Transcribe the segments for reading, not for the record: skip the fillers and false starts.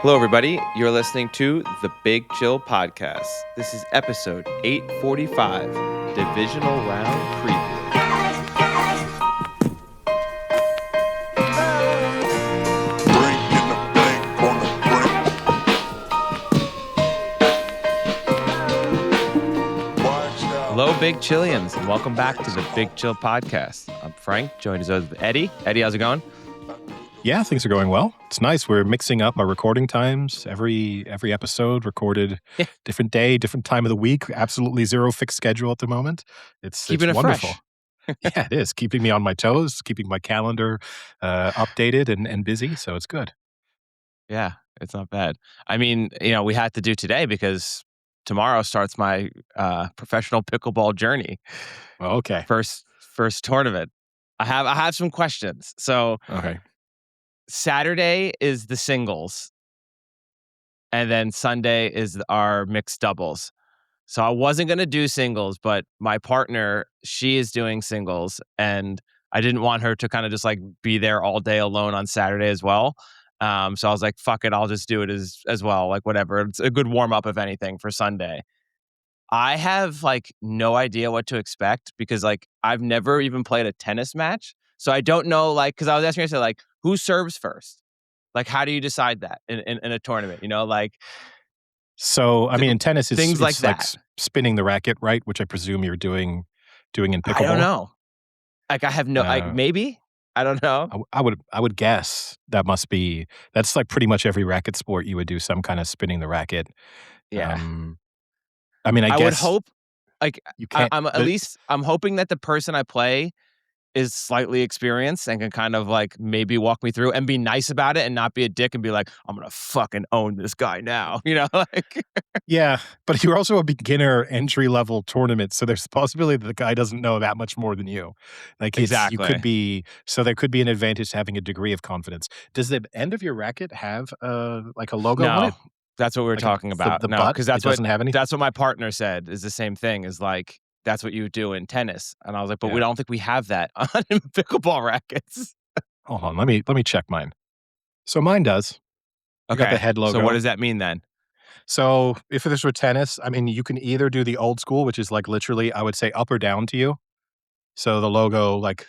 Hello, everybody. You're listening to the Big Chill Podcast. This is episode 845, Divisional Round Preview. Hello, Big Chillians, and welcome back to the Big Chill Podcast. I'm Frank, joined as always with Eddie. Eddie, how's it going? Yeah, things are going well. It's nice. We're mixing up our recording times. Every episode recorded different day, different time of the week. Absolutely zero fixed schedule at the moment. It's Keeping it wonderful. fresh. Yeah, it is. Keeping me on my toes, keeping my calendar updated and busy. So it's good. Yeah, it's not bad. I mean, we had to do today because tomorrow starts my professional pickleball journey. Okay. First tournament. I have some questions. So Okay. Saturday is the singles, and then Sunday is our mixed doubles. So I wasn't going to do singles, but my partner, she is doing singles, and I didn't want her to kind of just like be there all day alone on Saturday as well. So I was like, fuck it, I'll just do it as well. Like whatever. It's a good warm up, if anything, for Sunday. I have like no idea what to expect because like I've never even played a tennis match. So I don't know, like, because I was asking yourself, like, who serves first? Like, how do you decide that in a tournament? So, I mean, in tennis, it's things like it's that. spinning the racket, right? Which I presume you're doing in pickleball. I don't know. Like, I have no, like, maybe. I don't know. I would guess that's like pretty much every racket sport. You would do some kind of spinning the racket. Yeah. I mean, I guess would hope, like, you can't. I'm hoping that the person I play is slightly experienced and can kind of like maybe walk me through and be nice about it and not be a dick and be like, I'm gonna fucking own this guy now, like. Yeah, but you're also a beginner entry level tournament, so there's the possibility that the guy doesn't know that much more than you. Like Exactly. there could be an advantage to having a degree of confidence. Does the end of your racket have like a logo on it? That's what we were talking about. The no, butt, because doesn't have anything. that's what my partner said is the same thing. Is like that's what you would do in tennis, and I was like, but we Yeah. don't think we have that on pickleball rackets. Hold on, let me check mine. So mine does. You got the head logo. So what does that mean then? So if this were tennis, I mean, you can either do the old school, which is like literally, I would say up or down to you. So the logo, like,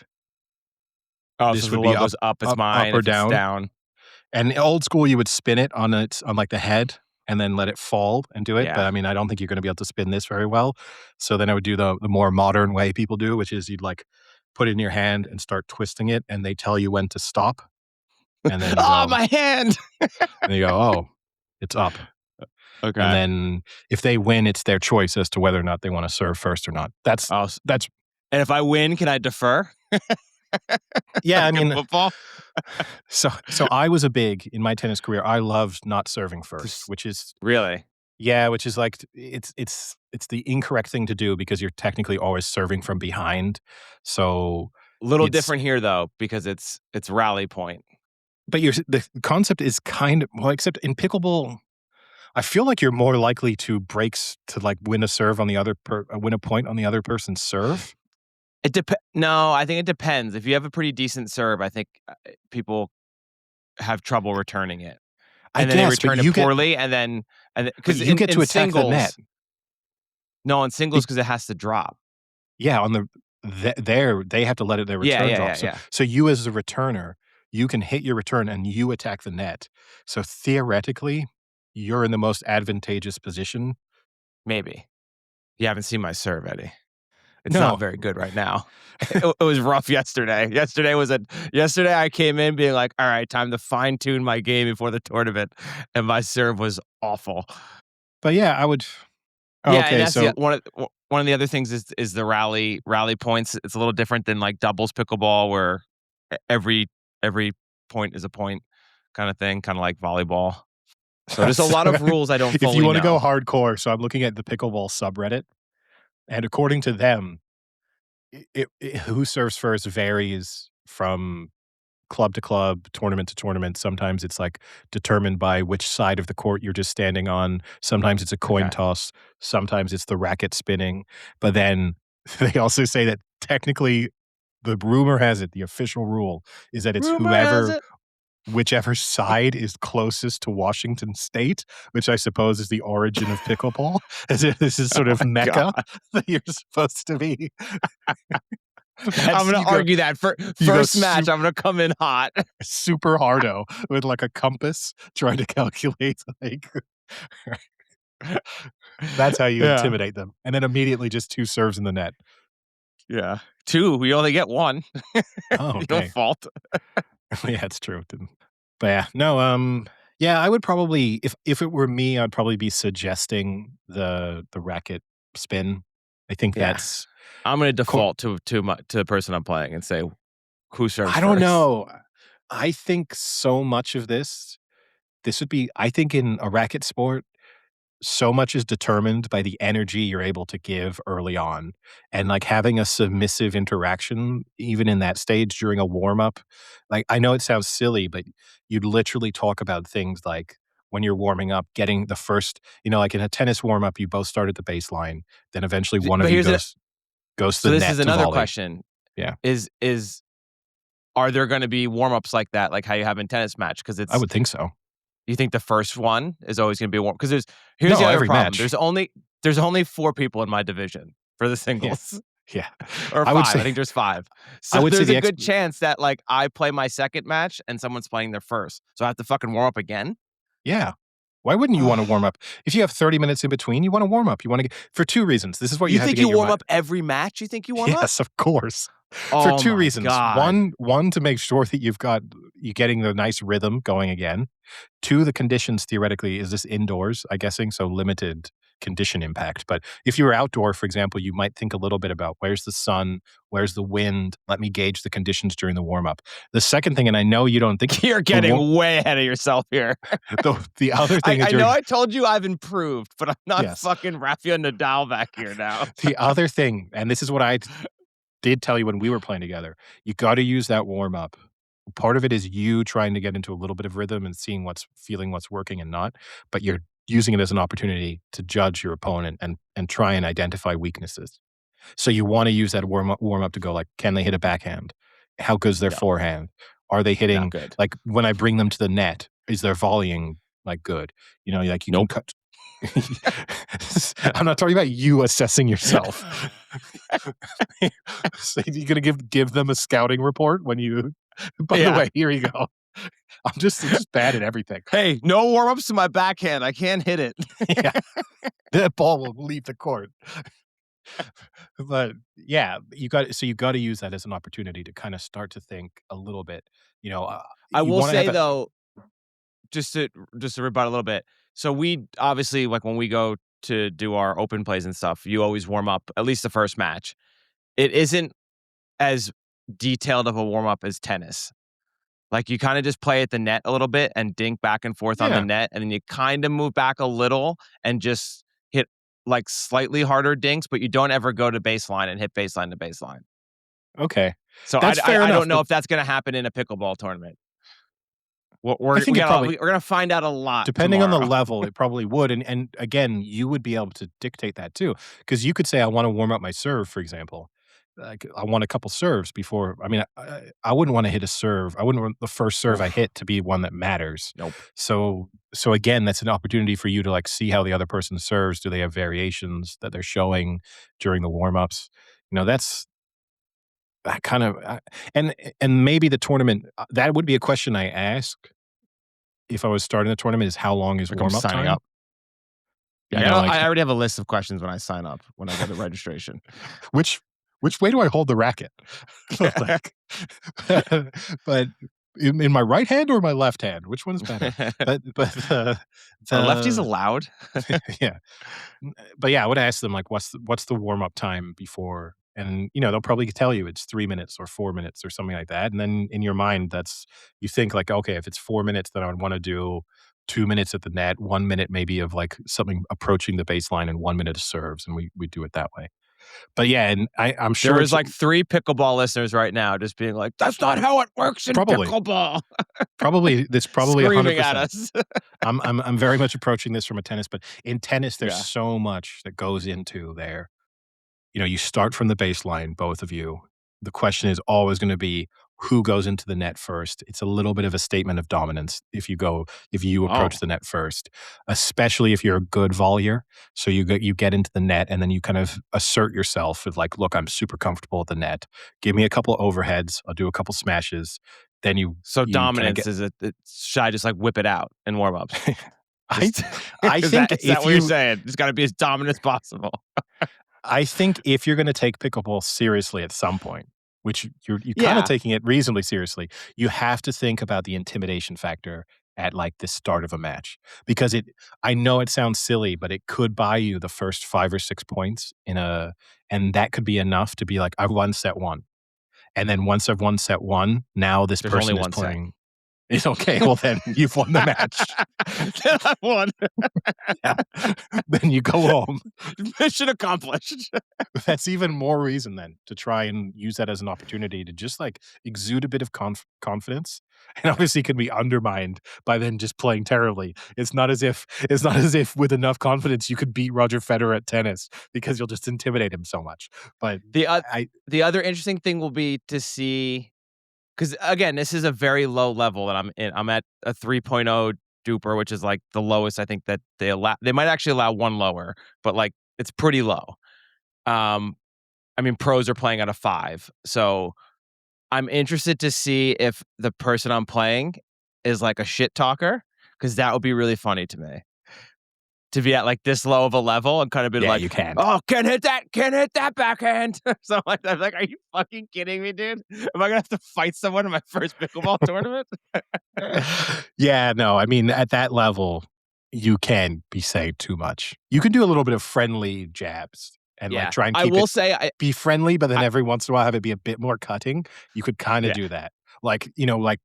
this so would be up. It's mine. Up or if it's down. And old school, you would spin it on like the head and then let it fall and do it. Yeah. But I mean, I don't think you're going to be able to spin this very well. So then I would do the more modern way people do, which is you'd like put it in your hand and start twisting it, and they tell you when to stop. And then you oh, my hand. and you go, oh, it's up. Okay. And then if they win, it's their choice as to whether or not they want to serve first or not. That's. And if I win, can I defer? Yeah, I mean, football. So I was in my tennis career. I loved not serving first, which is really, which is like it's the incorrect thing to do because you're technically always serving from behind. So a little different here though because it's rally point. But the concept is kind of except in pickleball. I feel like you're more likely to like win a serve on the other win a point on the other person's serve. No, I think it depends. If you have a pretty decent serve, I think people have trouble returning it, and then they return it poorly, and because you get to attack singles, the net. No, on singles because it has to drop. Yeah, on they have to let their return drop. So you as the returner, you can hit your return and you attack the net. So theoretically, you're in the most advantageous position. Maybe. You haven't seen my serve, Eddie. It's not very good right now. It was rough yesterday. Yesterday I came in being like, all right, time to fine tune my game before the tournament, and my serve was awful. But yeah, I would. Yeah, okay, and that's one of the other things is the rally points. It's a little different than like doubles pickleball where every point is a point kind of thing, kind of like volleyball. So there's a lot of rules I don't fully know. If you want to go hardcore, so I'm looking at the pickleball subreddit, and according to them, who serves first varies from club to club, tournament to tournament. Sometimes it's like determined by which side of the court you're just standing on. Sometimes it's a coin toss. Sometimes it's the racket spinning. But then they also say that technically, the rumor has it, the official rule is that it's whichever side is closest to Washington State, which I suppose is the origin of pickleball. As if this is Oh sort of my god. mecca that you're supposed to be. I'm That's gonna argue that for you go first match, I'm gonna come in hot. super hardo with like a compass trying to calculate like that's how you Yeah. intimidate them. And then immediately just 2 serves in the net. Yeah. 2, we only get 1. Oh, You don't okay. fault. Yeah, it's true. But yeah, no, yeah, I would probably if it were me, I'd probably be suggesting the racket spin. I think Yeah. that's I'm gonna co default to the person I'm playing and say, "Who serves I don't first?" know. I think so much of this would be I think in a racket sport, so much is determined by the energy you're able to give early on. And like having a submissive interaction, even in that stage during a warm up. Like, I know it sounds silly, but you'd literally talk about things like when you're warming up, getting the first, like in a tennis warm up, you both start at the baseline. Then eventually one of But you here's an goes to so the this is net to another volley. question. Yeah, Is Are there gonna be warm-ups like that, like how you have in tennis match? Because I it's would think so. you think the first one is always gonna be a warm? Because here's the No, other every problem. match. There's only 4 people in my division for the Yeah, singles. yeah. Or I would 5, I say, think there's 5. I So would say there's a the good chance that, like, I play my second match and someone's playing their first. So I have to fucking warm up again? Yeah. Why wouldn't you wanna warm up? If you have 30 minutes in between, you wanna warm up. You wanna get for 2 reasons. This is what you You have to think get you your warm mind. up every match, you think you warm up? Yes, of course. For Oh 2 my reasons. god. One, to make sure that you getting the nice rhythm going again. 2, the conditions theoretically is this indoors, I guessing, so limited condition impact. But if you were outdoor, for example, you might think a little bit about where's the sun, where's the wind, let me gauge the conditions during the warm up. The second thing, and I know you don't think You're the war getting way ahead of yourself here. the other thing is I know during I told you I've improved, but I'm not yes. fucking Rafael Nadal back here now. The other thing, and this is what I did tell you when we were playing together, you gotta use that warm up. Part of it is you trying to get into a little bit of rhythm and seeing feeling what's working and not, but you're using it as an opportunity to judge your opponent and try and identify weaknesses. So you wanna use that warm up to go like, can they hit a backhand? How good's their No, forehand? Are they not hitting good. like, when I bring them to the net, is their volleying, like, good? Like, you can Nope. cut I'm not talking about you assessing yourself. So you're gonna give them a scouting report when you by the Yeah. way, here you go. I'm just bad at everything. Hey, no warm-ups to my backhand. I can't hit it. Yeah, that ball will leave the court. But, yeah, you gotta use that as an opportunity to kinda start to think a little bit, I you will wanna have say that though, just to rebut a little bit. So we obviously like when we go to do our open plays and stuff, you always warm up at least the first match. It isn't as detailed of a warm up as tennis. Like you kind of just play at the net a little bit and dink back and forth on the yeah, net, and then you kind of move back a little and just hit like slightly harder dinks, but you don't ever go to baseline and hit baseline to baseline. okay. So That's fair I enough, don't know but if that's going to happen in a pickleball tournament. I think it probably We're gonna find out a lot depending on the tomorrow. level, it probably would, and again, you would be able to dictate that too, because you could say, "I wanna warm up my serve," for example. Like, I want a couple serves before I mean, I wouldn't wanna hit a serve. I wouldn't want the first serve I Oof. hit to be one that matters. Nope. So again, that's an opportunity for you to, like, see how the other person serves. Do they have variations that they're showing during the warm-ups? That's that kind of and maybe the tournament that would be a question I ask if I was starting the tournament is how long is Like I'm warm-up signing time? up. Yeah, Like, I already have a list of questions when I sign up when I go to registration. which which way do I hold the racket? Like, but in my right hand or my left hand? Which one's better? But Are lefties the allowed? yeah. But yeah, I would ask them like, what's the warm up time before? And they'll probably tell you it's 3 minutes or 4 minutes or something like that. And then in your mind, you think like, okay, if it's 4 minutes, then I would want to do 2 minutes at the net, 1 minute maybe of like something approaching the baseline, and 1 minute of serves, and we do it that way. But yeah, and I'm There sure is it's like 3 pickleball listeners right now just being like, "That's not how it works in probably pickleball." that's probably Screaming at 100%. us. I'm very much approaching this from a tennis, but in tennis, there's Yeah. so much that goes into there. You start from the baseline, both of you. The question is always going to be, who goes into the net first. It's a little bit of a statement of dominance if you Oh, approach the net first, especially if you're a good volleyer. So you get into the net and then you kind of assert yourself with like, look, I'm super comfortable at the net. Give me a couple overheads. I'll do a couple smashes. Then so you kind of dominance get. is it? Should I just like whip it out in warm-ups? I Just I is that think is that what you're saying? It's got to be as dominant as possible. if you're going to take pickleball seriously at some point, which you're kind of Yeah, taking it reasonably seriously, you have to think about the intimidation factor at like the start of a match because I know it sounds silly, but it could buy you the first 5 or 6 points and that could be enough to be like, I've won set 1. And then once I've won set 1, now this there's only person is one set. playing. It's okay. Well, then you've won the match. Then I won. Yeah. Then you go home. Mission accomplished. That's even more reason then to try and use that as an opportunity to just like exude a bit of confidence, and obviously can be undermined by then just playing terribly. It's not as if with enough confidence you could beat Roger Federer at tennis because you'll just intimidate him so much. But The oth I the other interesting thing will be to see, because again, this is a very low level, and I'm at a 3.0 duper, which is like the lowest I think that they allow. They might actually allow one lower, but like it's pretty low. Um, I mean, pros are playing at a 5, so I'm interested to see if the person I'm playing is like a shit talker, because that would be really funny to me. To be at like this low of a level and kind of be yeah, like, you can't. "Oh, can't hit that backhand." So like that. Like, are you fucking kidding me, dude? Am I gonna have to fight someone in my first pickleball tournament? Yeah, no, I mean, at that level, you can be saying too much. You can do a little bit of friendly jabs and like Yeah, try and I keep will it say, be friendly, but then I every once in a while have it be a bit more cutting. You could kinda yeah, do that. Like, like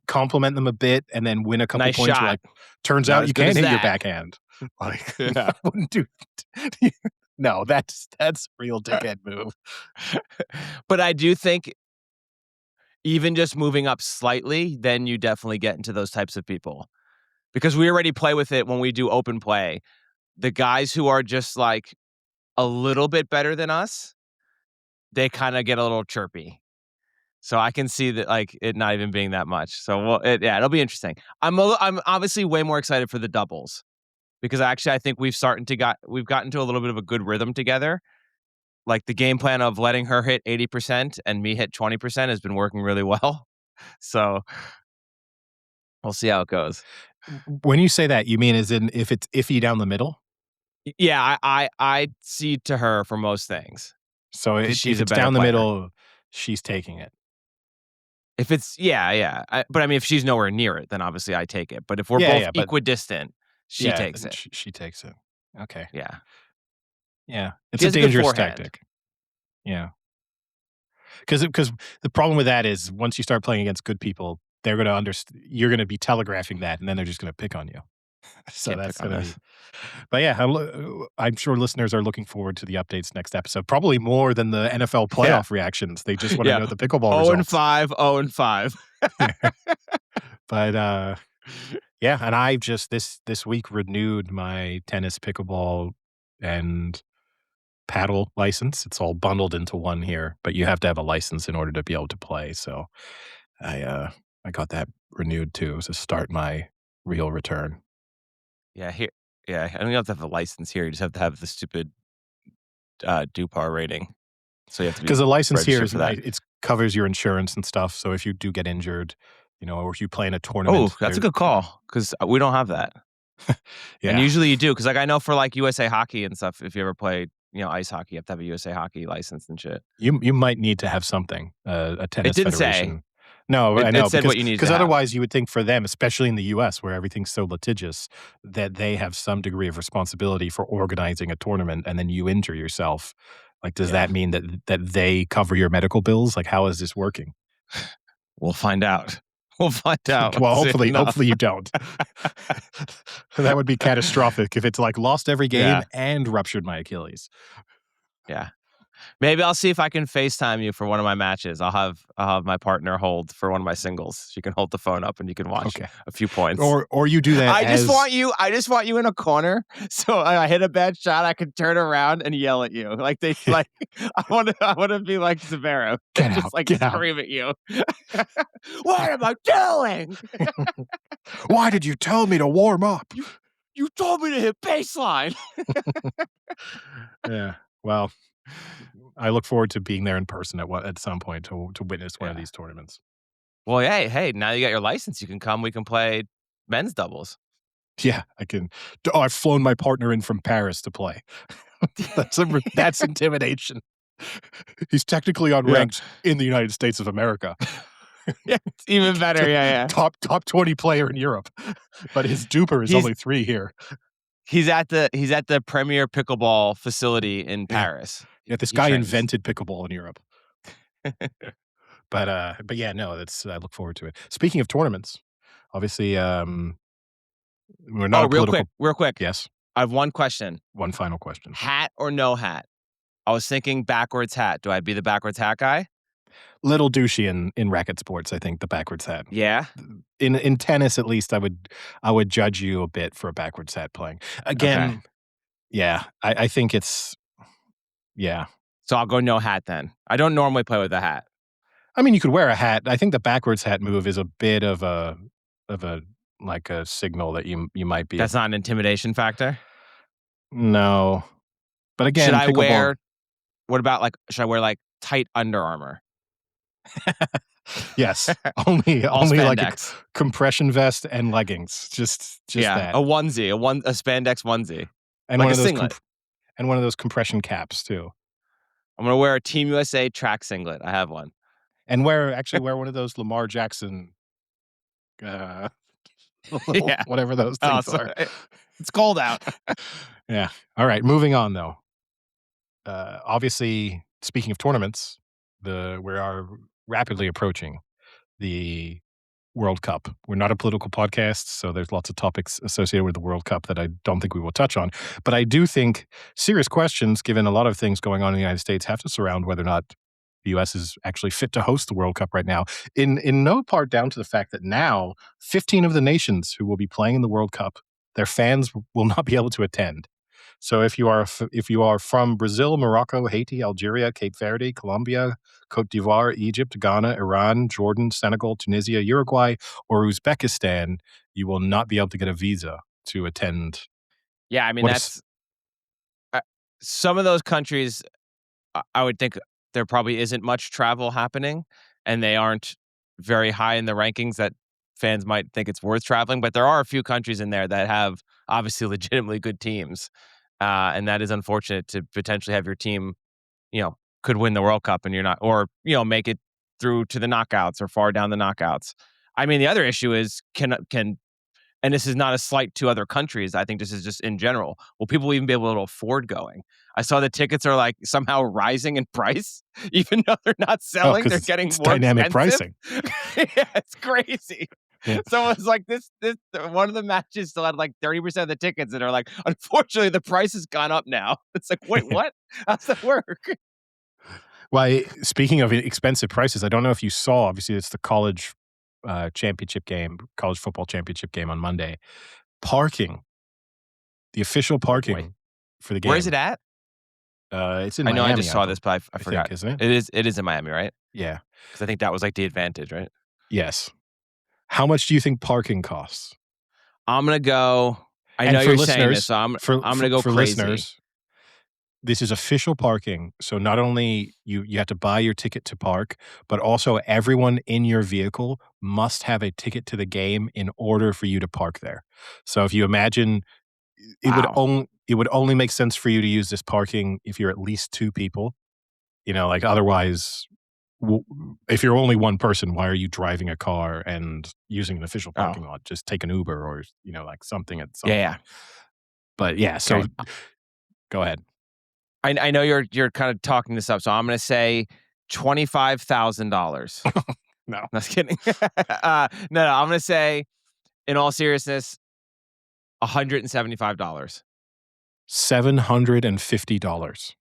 compliment them a bit and then win a couple nice points. You're shot. like, turns Not out as you good can as hit your that. backhand. Like, Yeah. I wouldn't do No, that's real dickhead move. But I do think even just moving up slightly, then you definitely get into those types of people, because we already play with it when we do open play. The guys who are just like a little bit better than us, they kind of get a little chirpy. So I can see that, like, it not even being that much. So, well, yeah, it'll be interesting. I'm obviously way more excited for the doubles, because actually I think we've gotten to a little bit of a good rhythm together. Like the game plan of letting her hit 80% and me hit 20% has been working really well. So we'll see how it goes. When you say that, you mean as in if it's iffy down the middle? Yeah, I see to her for most things, So because if she's a it's better down the player. middle, she's taking it. If it's yeah. But I mean, if she's nowhere near it, then obviously I take it. But if we're Yeah, both yeah, but equidistant, she yeah, takes it. she takes it. Okay. Yeah. Yeah. It's She a has a good dangerous forehand. tactic. Yeah. Because the problem with that is once you start playing against good people, they're gonna understand. You're gonna be telegraphing that, and then they're just gonna pick on you. So Can't that's pick on gonna this. be. But yeah, I'm sure listeners are looking forward to the updates next episode, probably more than the NFL Yeah. playoff reactions. They just want to Yeah. know the pickleball 0 and results. 5, 0 and 5. But yeah, and I just this week renewed my tennis, pickleball, and paddle license. It's all bundled into one here, but you have to have a license in order to be able to play. So I got that renewed too to start my real return. Yeah, here yeah, I don't have to have a license here. You just have to have the stupid, DUPAR rating. So you have to be Because the license here registered is for that. nice. It covers your insurance and stuff. So if you do get injured, or if you play in a Oh, tournament, that's a good call, 'cause, we don't have that. And yeah, usually you do, 'cause, like, I know for, like, USA Hockey and stuff, if you ever played, ice hockey, you have to have a USA Hockey license and shit. you might need to have something, a It tennis didn't say. federation. No, I It know said because what you needed because to have. otherwise you would think for them, especially in the US where everything's so litigious, that they have some degree of responsibility for organizing a tournament and then you injure yourself. Like, does Yeah. that mean that they cover your medical bills? Like, how is this working? We'll find out. We'll find out Well, soon hopefully enough. you don't. That would be catastrophic if it's like lost every game Yeah. and ruptured my Achilles. Yeah. Maybe I'll see if I can FaceTime you for one of my matches. I'll have my partner hold for one of my singles. She can hold the phone up and you can watch Okay. a few points. Or you do that I just as want you in a corner, so I hit a bad shot, I can turn around and yell at you. Like I wanna be like Severo and get just out, like get out. scream at you. What am I doing? Why did you tell me to warm up? You told me to hit baseline. Yeah. Well, I look forward to being there in person at some point to witness one of Yeah. these tournaments. Well, hey, now you got your license, you can come, we can play men's doubles. Yeah, I can. Oh, I've flown my partner in from Paris to play. That's intimidation. He's technically Yeah. unranked in the United States of America. Yeah, it's even better, yeah. Top 20 player in Europe, but his duper is He's only 3 here. he's at the premier pickleball facility in Yeah. Paris. Yeah, this He guy trains. invented pickleball in Europe. But yeah, no, that's I look forward to it. Speaking of tournaments, obviously, we're not Oh, a political. real quick. Yes, I have one question. one final question. Hat or no hat? I was thinking backwards hat. Do I be the backwards hat guy? Little douchey in racket sports, I think, the backwards hat. Yeah. In tennis, at least, I would judge you a bit for a backwards hat playing. Again, Okay. yeah, I think it's yeah. So I'll go no hat then. I don't normally play with a hat. I mean, you could wear a hat. I think the backwards hat move is a bit of a like a signal that you might be. That's not an intimidation factor. No, but again, Should I pickleball. wear? What about should I wear like tight Under Armour? Yes, only All like a spandex. compression vest and leggings. Just Yeah, that. a onesie, a spandex onesie, And like one a of those singlet. and one of those compression caps too. I'm gonna wear a Team USA track singlet. I have one. And wear one of those Lamar Jackson, uh, Yeah. whatever those Oh, things are. it's cold out. Yeah. All right. Moving on though. Obviously, speaking of tournaments, we are rapidly approaching the World Cup. We're not a political podcast, so there's lots of topics associated with the World Cup that I don't think we will touch on. But I do think serious questions, given a lot of things going on in the United States, have to surround whether or not the U.S. is actually fit to host the World Cup right now. In no part down to the fact that now 15 of the nations who will be playing in the World Cup, their fans will not be able to attend. So if you are from Brazil, Morocco, Haiti, Algeria, Cape Verde, Colombia, Cote d'Ivoire, Egypt, Ghana, Iran, Jordan, Senegal, Tunisia, Uruguay, or Uzbekistan, you will not be able to get a visa to attend. Yeah, I mean that's some of those countries. I would think there probably isn't much travel happening, and they aren't very high in the rankings that fans might think it's worth traveling. But there are a few countries in there that have obviously legitimately good teams, and that is unfortunate to potentially have your team, could win the World Cup and you're not, or make it through to the knockouts or far down the knockouts. I mean, the other issue is can. And this is not a slight to other countries. I think this is just in general. Will people even be able to afford going? I saw the tickets are somehow rising in price, even though they're not selling. They're getting it's more dynamic expensive. pricing. Yeah, it's crazy. Yeah. So it's like this one of the matches still had 30% of the tickets and are unfortunately the price has gone up now. It's like, wait, what? How's that work? Well, speaking of expensive prices, I don't know if you saw, obviously it's the college championship game, college football championship game on Monday. Parking, the official parking for the game. Where is it at? It's in I Miami. know I just saw this, but I forgot. Think, isn't it? It is in Miami, right? Yeah. Because I think that was the advantage, right? Yes. How much do you think parking costs? I'm gonna go. I know you're saying this, so I'm gonna go for crazy. Listeners, this is official parking. So not only you have to buy your ticket to park, but also everyone in your vehicle must have a ticket to the game in order for you to park there. So if you imagine, it would only make sense for you to use this parking if you're at least 2 people. Otherwise, if you're only one person, why are you driving a car and using an official parking lot? Just take an Uber or something at some point. But yeah, so go ahead. I know you're kind of talking this up, so I'm going to say $25,000. No, just kidding. No, I'm going to say, in all seriousness, $175. $750.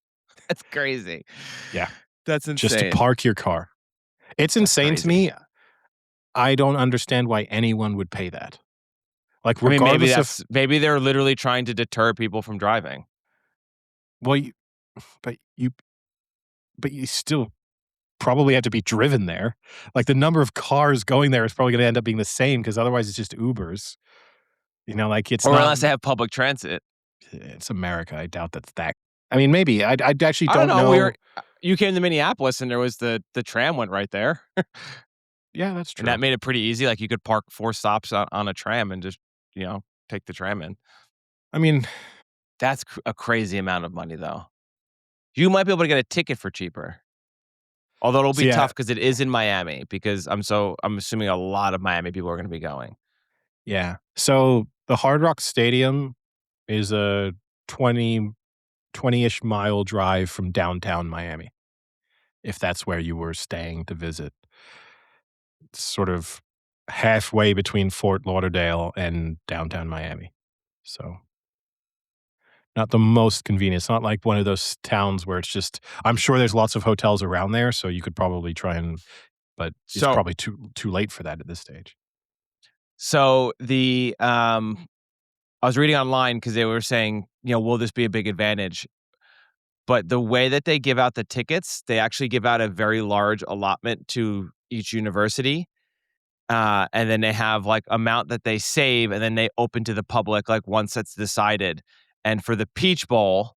That's crazy. Yeah, That's just to insane. park your car. It's That's insane to crazy. me. I don't understand why anyone would pay that. Like, I mean, regardless of maybe they're literally trying to deter people from driving. well, but you but you still probably have to be driven there. Like, the number of cars going there is probably gonna end up being the same because otherwise it's just Ubers. Like, it's Or not unless they have public transit. it's America. I doubt that's that. I mean, maybe. I actually I don't don't know, know. you came to Minneapolis and there was the tram went right there, Yeah, that's and that true. made it pretty easy, like, you could park 4 stops on a tram and just, take the tram in. I mean, That's a crazy amount of money, though. You might be able to get a ticket for cheaper, although it'll so be yeah, tough because it is in Miami because I'm assuming a lot of Miami people are gonna be going. yeah. So the Hard Rock Stadium is a 20-ish mile drive from downtown Miami, if that's where you were staying to visit. It's sort of halfway between Fort Lauderdale and downtown Miami. So not the most convenient. It's not like one of those towns where it's just I'm sure there's lots of hotels around there, so you could probably try and but it's So probably too late for that at this stage. so I was reading online because they were saying, will this be a big advantage? But the way that they give out the tickets, they actually give out a very large allotment to each university. And then they have like amount that they save and then they open to the public like once that's decided. And for the Peach Bowl,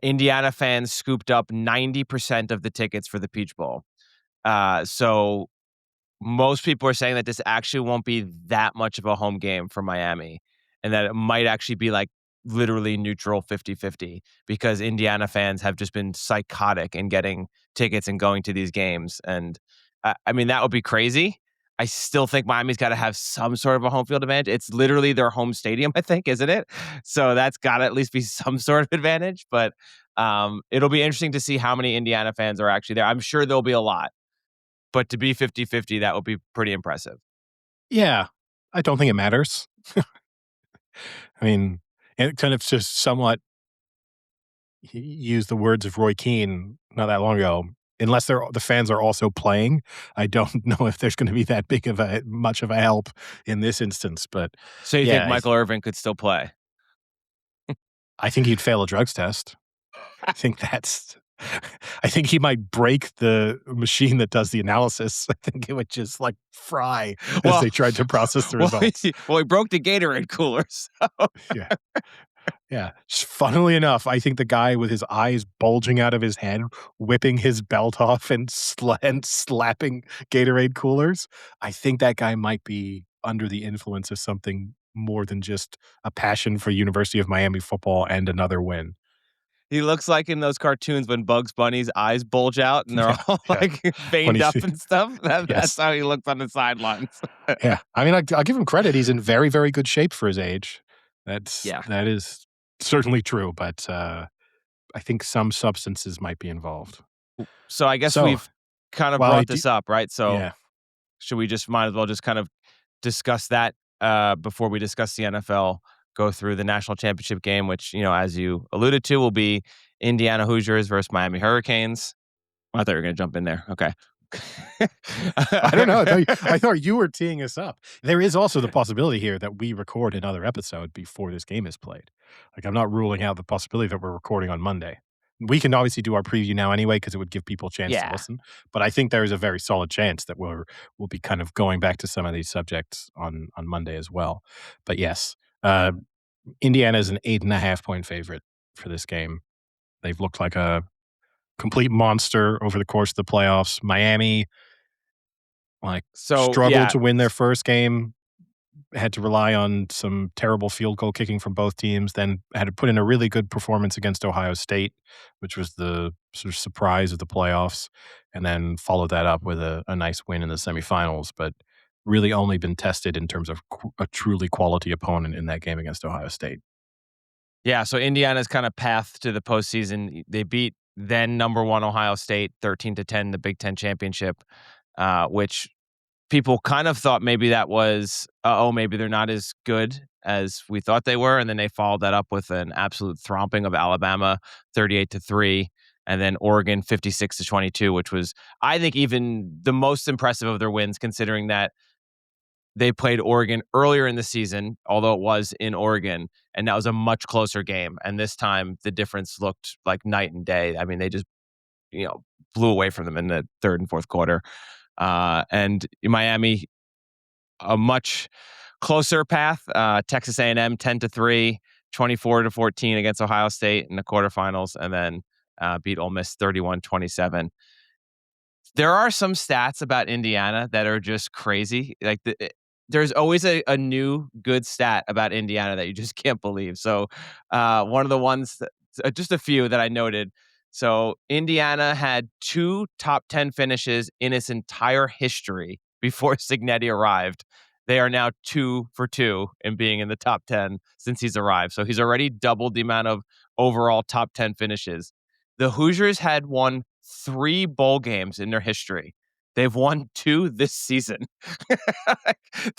Indiana fans scooped up 90% of the tickets for the Peach Bowl. So most people are saying that this actually won't be that much of a home game for Miami and that it might actually be like literally neutral 50-50 because Indiana fans have just been psychotic in getting tickets and going to these games. And I mean, that would be crazy. I still think Miami's got to have some sort of a home field advantage. It's literally their home stadium, I think, isn't it? So that's got to at least be some sort of advantage. But it'll be interesting to see how many Indiana fans are actually there. I'm sure there'll be a lot. But to be 50-50, that would be pretty impressive. Yeah. I don't think it matters. I mean, it kind of just somewhat he used the words of Roy Keane not that long ago. Unless the fans are also playing, I don't know if there's gonna be that big of a much of a help in this instance, but So you think yeah, Michael Irvin could still play? I think he'd fail a drugs test. I think that's I think he might break the machine that does the analysis. I think it would just, like, fry as Well, they tried to process the well, results. he broke the Gatorade cooler. So Yeah. Yeah. Funnily enough, I think the guy with his eyes bulging out of his head, whipping his belt off and slapping Gatorade coolers, I think that guy might be under the influence of something more than just a passion for University of Miami football and another win. he looks like in those cartoons when Bugs Bunny's eyes bulge out and they're Yeah, all yeah. like When veined he up and stuff. That's yes. how he looks on the sidelines. Yeah. I mean, I'll give him credit. He's in very, very good shape for his age. Yeah. That is certainly true, but, I think some substances might be involved. So I guess So, we've kind of while I brought do this up, right? So yeah. should we just might as well just kind of discuss that before we discuss the NFL, go through the national championship game, which, as you alluded to, will be Indiana Hoosiers versus Miami Hurricanes. I thought you were going to jump in there. Okay. I don't know. I thought you were teeing us up. There is also the possibility here that we record another episode before this game is played. Like, I'm not ruling out the possibility that we're recording on Monday. We can obviously do our preview now anyway because it would give people a chance to Yeah. listen. But I think there is a very solid chance that we'll be kind of going back to some of these subjects on Monday as well. But yes, Indiana is an 8.5 point favorite for this game. They've looked like a complete monster over the course of the playoffs. Miami like, So, struggled yeah. to win their first game, had to rely on some terrible field goal kicking from both teams, then had to put in a really good performance against Ohio State, which was the sort of surprise of the playoffs, and then followed that up with a nice win in the semifinals, but really only been tested in terms of a truly quality opponent in that game against Ohio State. Yeah. So Indiana's kind of path to the postseason. They beat then number one Ohio State 13-10, the Big Ten championship, which people kind of thought maybe that was, maybe they're not as good as we thought they were, and then they followed that up with an absolute thromping of Alabama, 38-3, and then Oregon 56-22, which was, I think, even the most impressive of their wins, considering that they played Oregon earlier in the season, although it was in Oregon, and that was a much closer game. And this time, the difference looked like night and day. I mean, they just, blew away from them in the third and fourth quarter. And Miami, a much closer path. Texas A&M 10-3, 24-14 against Ohio State in the quarterfinals, and then beat Ole Miss 31-27. There are some stats about Indiana that are just crazy. Like there's always a new good stat about Indiana that you just can't believe. So one of the ones that, just a few that I noted. So Indiana had 2 top 10 finishes in its entire history before Signetti arrived. They are now 2 for 2 in being in the top 10 since he's arrived. So he's already doubled the amount of overall top 10 finishes. The Hoosiers had won 3 bowl games in their history. They've won 2 this season.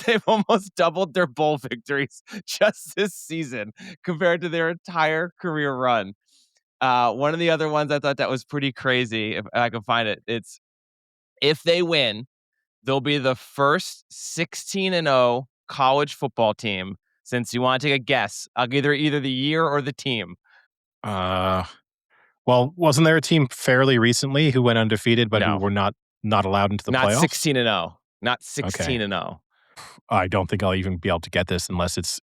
They've almost doubled their bowl victories just this season compared to their entire career run. One of the other ones I thought that was pretty crazy, if I can find it, it's if they win, they'll be the first 16-0 college football team since, you want to take a guess, I'll give either the year or the team. Uh, well, wasn't there a team fairly recently who went undefeated, but who No, were not allowed into the not playoffs? 16-0. Not Okay. 16-0. I don't think I'll even be able to get this unless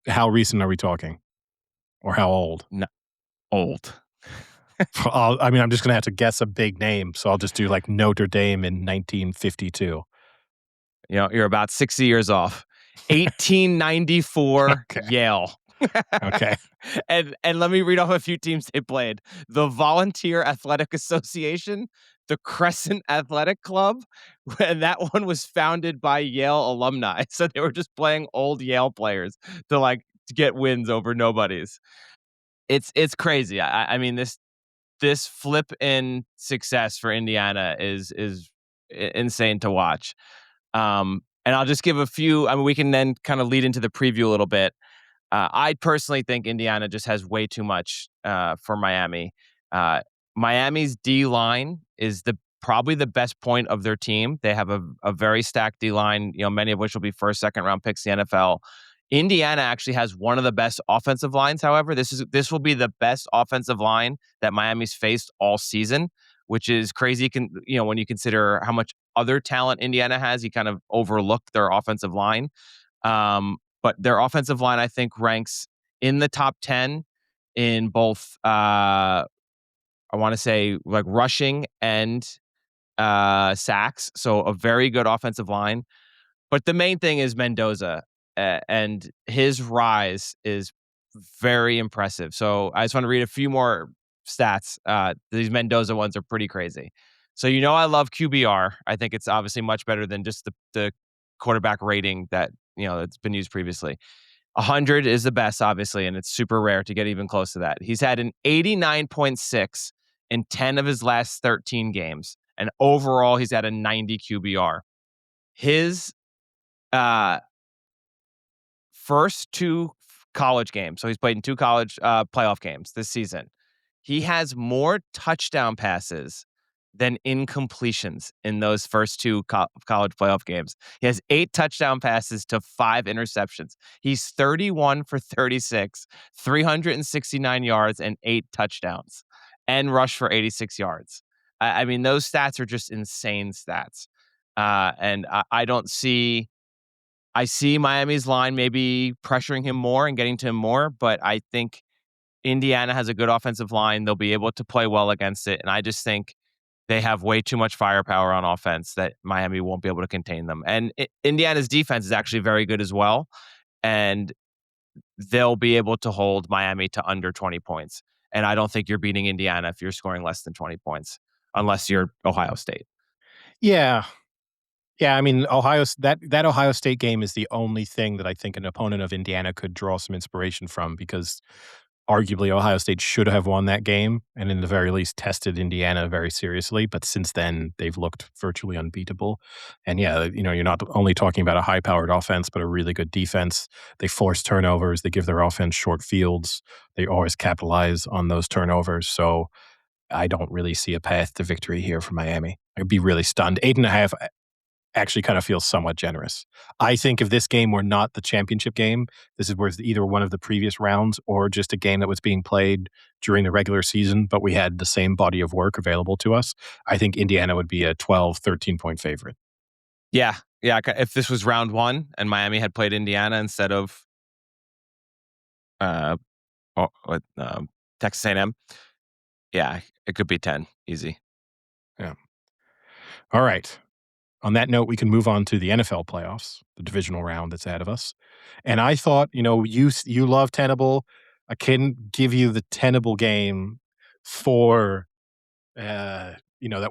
how recent are we talking? Or how old? No, old. I'm just gonna have to guess a big name, so I'll just do, like, Notre Dame in 1952. You're about 60 years off. 1894 Okay, Yale. okay. And let me read off a few teams they played. The Volunteer Athletic Association, the Crescent Athletic Club, and that one was founded by Yale alumni. So they were just playing old Yale players to get wins over nobodies. It's crazy. I mean, this flip in success for Indiana is insane to watch. And I'll just give a few. I mean, we can then kind of lead into the preview a little bit. I personally think Indiana just has way too much for Miami. Uh, Miami's D line is probably the best point of their team. They have a very stacked D line, many of which will be first, second round picks in the NFL. Indiana actually has one of the best offensive lines. However, this will be the best offensive line that Miami's faced all season, which is crazy. When you consider how much other talent Indiana has, you kind of overlook their offensive line. But their offensive line, I think, ranks in the top 10 in both, I want to say, like, rushing and sacks. So a very good offensive line. But the main thing is Mendoza, and his rise is very impressive. So I just want to read a few more stats. These Mendoza ones are pretty crazy. So I love QBR. I think it's obviously much better than just the quarterback rating that that's been used previously. 100 is the best, obviously, and it's super rare to get even close to that. He's had an 89.6 in 10 of his last 13 games, and overall, he's at a 90 QBR. His uh, first 2 college games, so he's played in 2 college playoff games this season. He has more touchdown passes than incompletions in those first 2 college playoff games. He has 8 touchdown passes to 5 interceptions. He's 31 for 36, 369 yards, and 8 touchdowns, and rushed for 86 yards. I mean, those stats are just insane stats. And I don't see. I see Miami's line maybe pressuring him more and getting to him more, but I think Indiana has a good offensive line. They'll be able to play well against it. And I just think they have way too much firepower on offense that Miami won't be able to contain them. And Indiana's defense is actually very good as well. And they'll be able to hold Miami to under 20 points. And I don't think you're beating Indiana if you're scoring less than 20 points, unless you're Ohio State. Yeah. Yeah, I mean, that Ohio State game is the only thing that I think an opponent of Indiana could draw some inspiration from because Arguably, Ohio State should have won that game and in the very least tested Indiana very seriously. But since then, they've looked virtually unbeatable. And yeah, you're not only talking about a high-powered offense, but a really good defense. They force turnovers. They give their offense short fields. They always capitalize on those turnovers. So I don't really see a path to victory here for Miami. I'd be really stunned. 8.5 actually kind of feels somewhat generous. I think if this game were not the championship game, this is was either one of the previous rounds or just a game that was being played during the regular season, but we had the same body of work available to us, I think Indiana would be a 12, 13-point favorite. Yeah. Yeah. If this was round one and Miami had played Indiana instead of Texas A&M, yeah, it could be 10. Easy. Yeah. All right. On that note, we can move on to the NFL playoffs, the divisional round that's ahead of us. And I thought, you love tenable. I can give you the tenable game for, that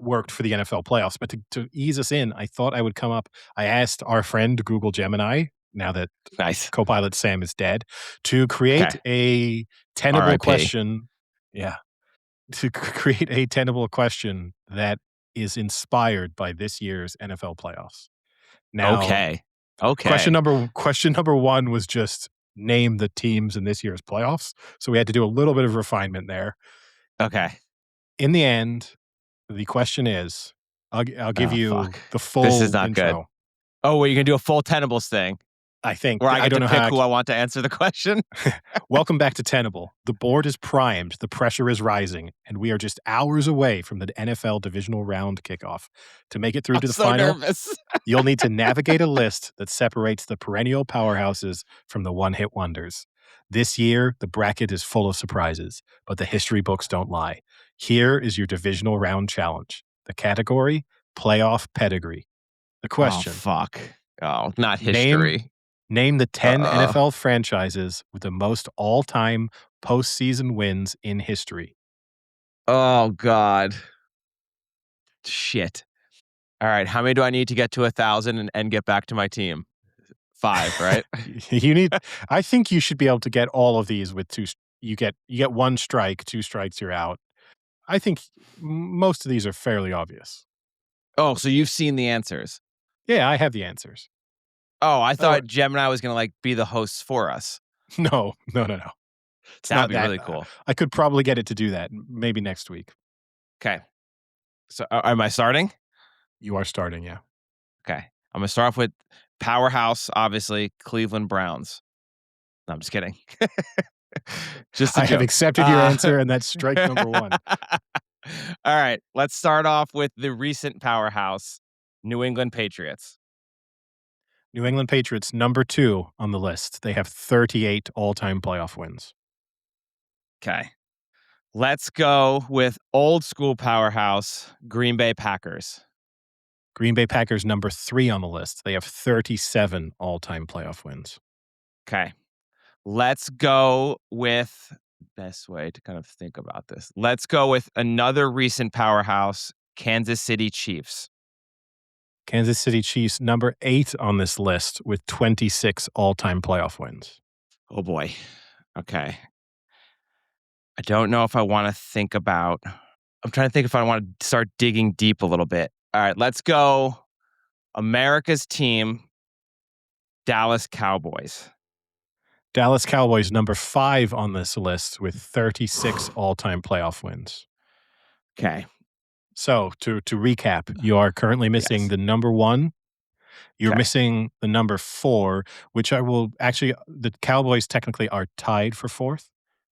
worked for the NFL playoffs. But to ease us in, I thought I would come up. I asked our friend Google Gemini, now that Nice. Copilot Sam is dead, to create Okay. a tenable RIP. question. Yeah. To create a tenable question that is inspired by this year's NFL playoffs. Now, Okay. question number one was just name the teams in this year's playoffs. So we had to do a little bit of refinement there. Okay. In the end, the question is, I'll give you the full This is not intro. good. Oh, well, you can do a full Tenables thing. I think. Where I get don't to know pick how who I want to answer the question. Welcome back to Tenable. The board is primed, the pressure is rising, and we are just hours away from the NFL divisional round kickoff. To make it through to the so final, nervous. you'll need to navigate a list that separates the perennial powerhouses from the one-hit wonders. This year, the bracket is full of surprises, but the history books don't lie. Here is your divisional round challenge. The category, playoff pedigree. The question. Oh, fuck. Oh, not history. Name the 10 NFL franchises with the most all-time postseason wins in history. Oh, God. Shit. All right. How many do I need to get to 1,000 and get back to my team? 5, right? I think you should be able to get all of these with two. You get one strike, 2 strikes, you're out. I think most of these are fairly obvious. Oh, so you've seen the answers? Yeah, I have the answers. Oh, I thought Gemini was going to be the hosts for us. No. It's That'd be really cool. I could probably get it to do that maybe next week. Okay. So am I starting? You are starting, yeah. Okay. I'm going to start off with powerhouse, obviously, Cleveland Browns. No, I'm just kidding. Just a I joke. have accepted your answer, and that's strike number 1. All right. Let's start off with the recent powerhouse, New England Patriots. New England Patriots, number 2 on the list. They have 38 all-time playoff wins. Okay. Let's go with old school powerhouse, Green Bay Packers. Green Bay Packers, number 3 on the list. They have 37 all-time playoff wins. Okay. Let's go with best way to kind of think about this. Let's go with another recent powerhouse, Kansas City Chiefs. Kansas City Chiefs, number 8 on this list with 26 all-time playoff wins. Oh, boy. Okay. I don't know if I want to think about... I'm trying to think if I want to start digging deep a little bit. All right, let's go America's team, Dallas Cowboys. Dallas Cowboys, number 5 on this list with 36 all-time playoff wins. Okay. So, to recap, you are currently missing the number 1. You're missing the number 4, which I will actually, the Cowboys technically are tied for 4th,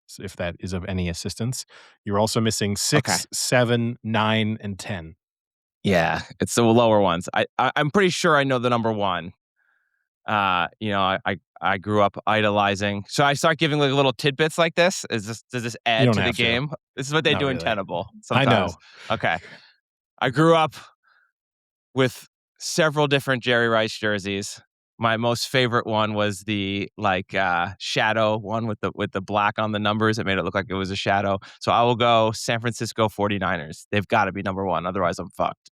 so if that is of any assistance. You're also missing 6, 7, 9, and 10. Yeah, it's the lower ones. I'm pretty sure I know the number 1. I grew up idolizing. So I start giving little tidbits like this. Does this add to the game? This is what they do in Tenable sometimes. I know. Okay. I grew up with several different Jerry Rice jerseys. My most favorite one was the shadow one with the black on the numbers. It made it look like it was a shadow. So I will go San Francisco 49ers. They've got to be number 1. Otherwise, I'm fucked.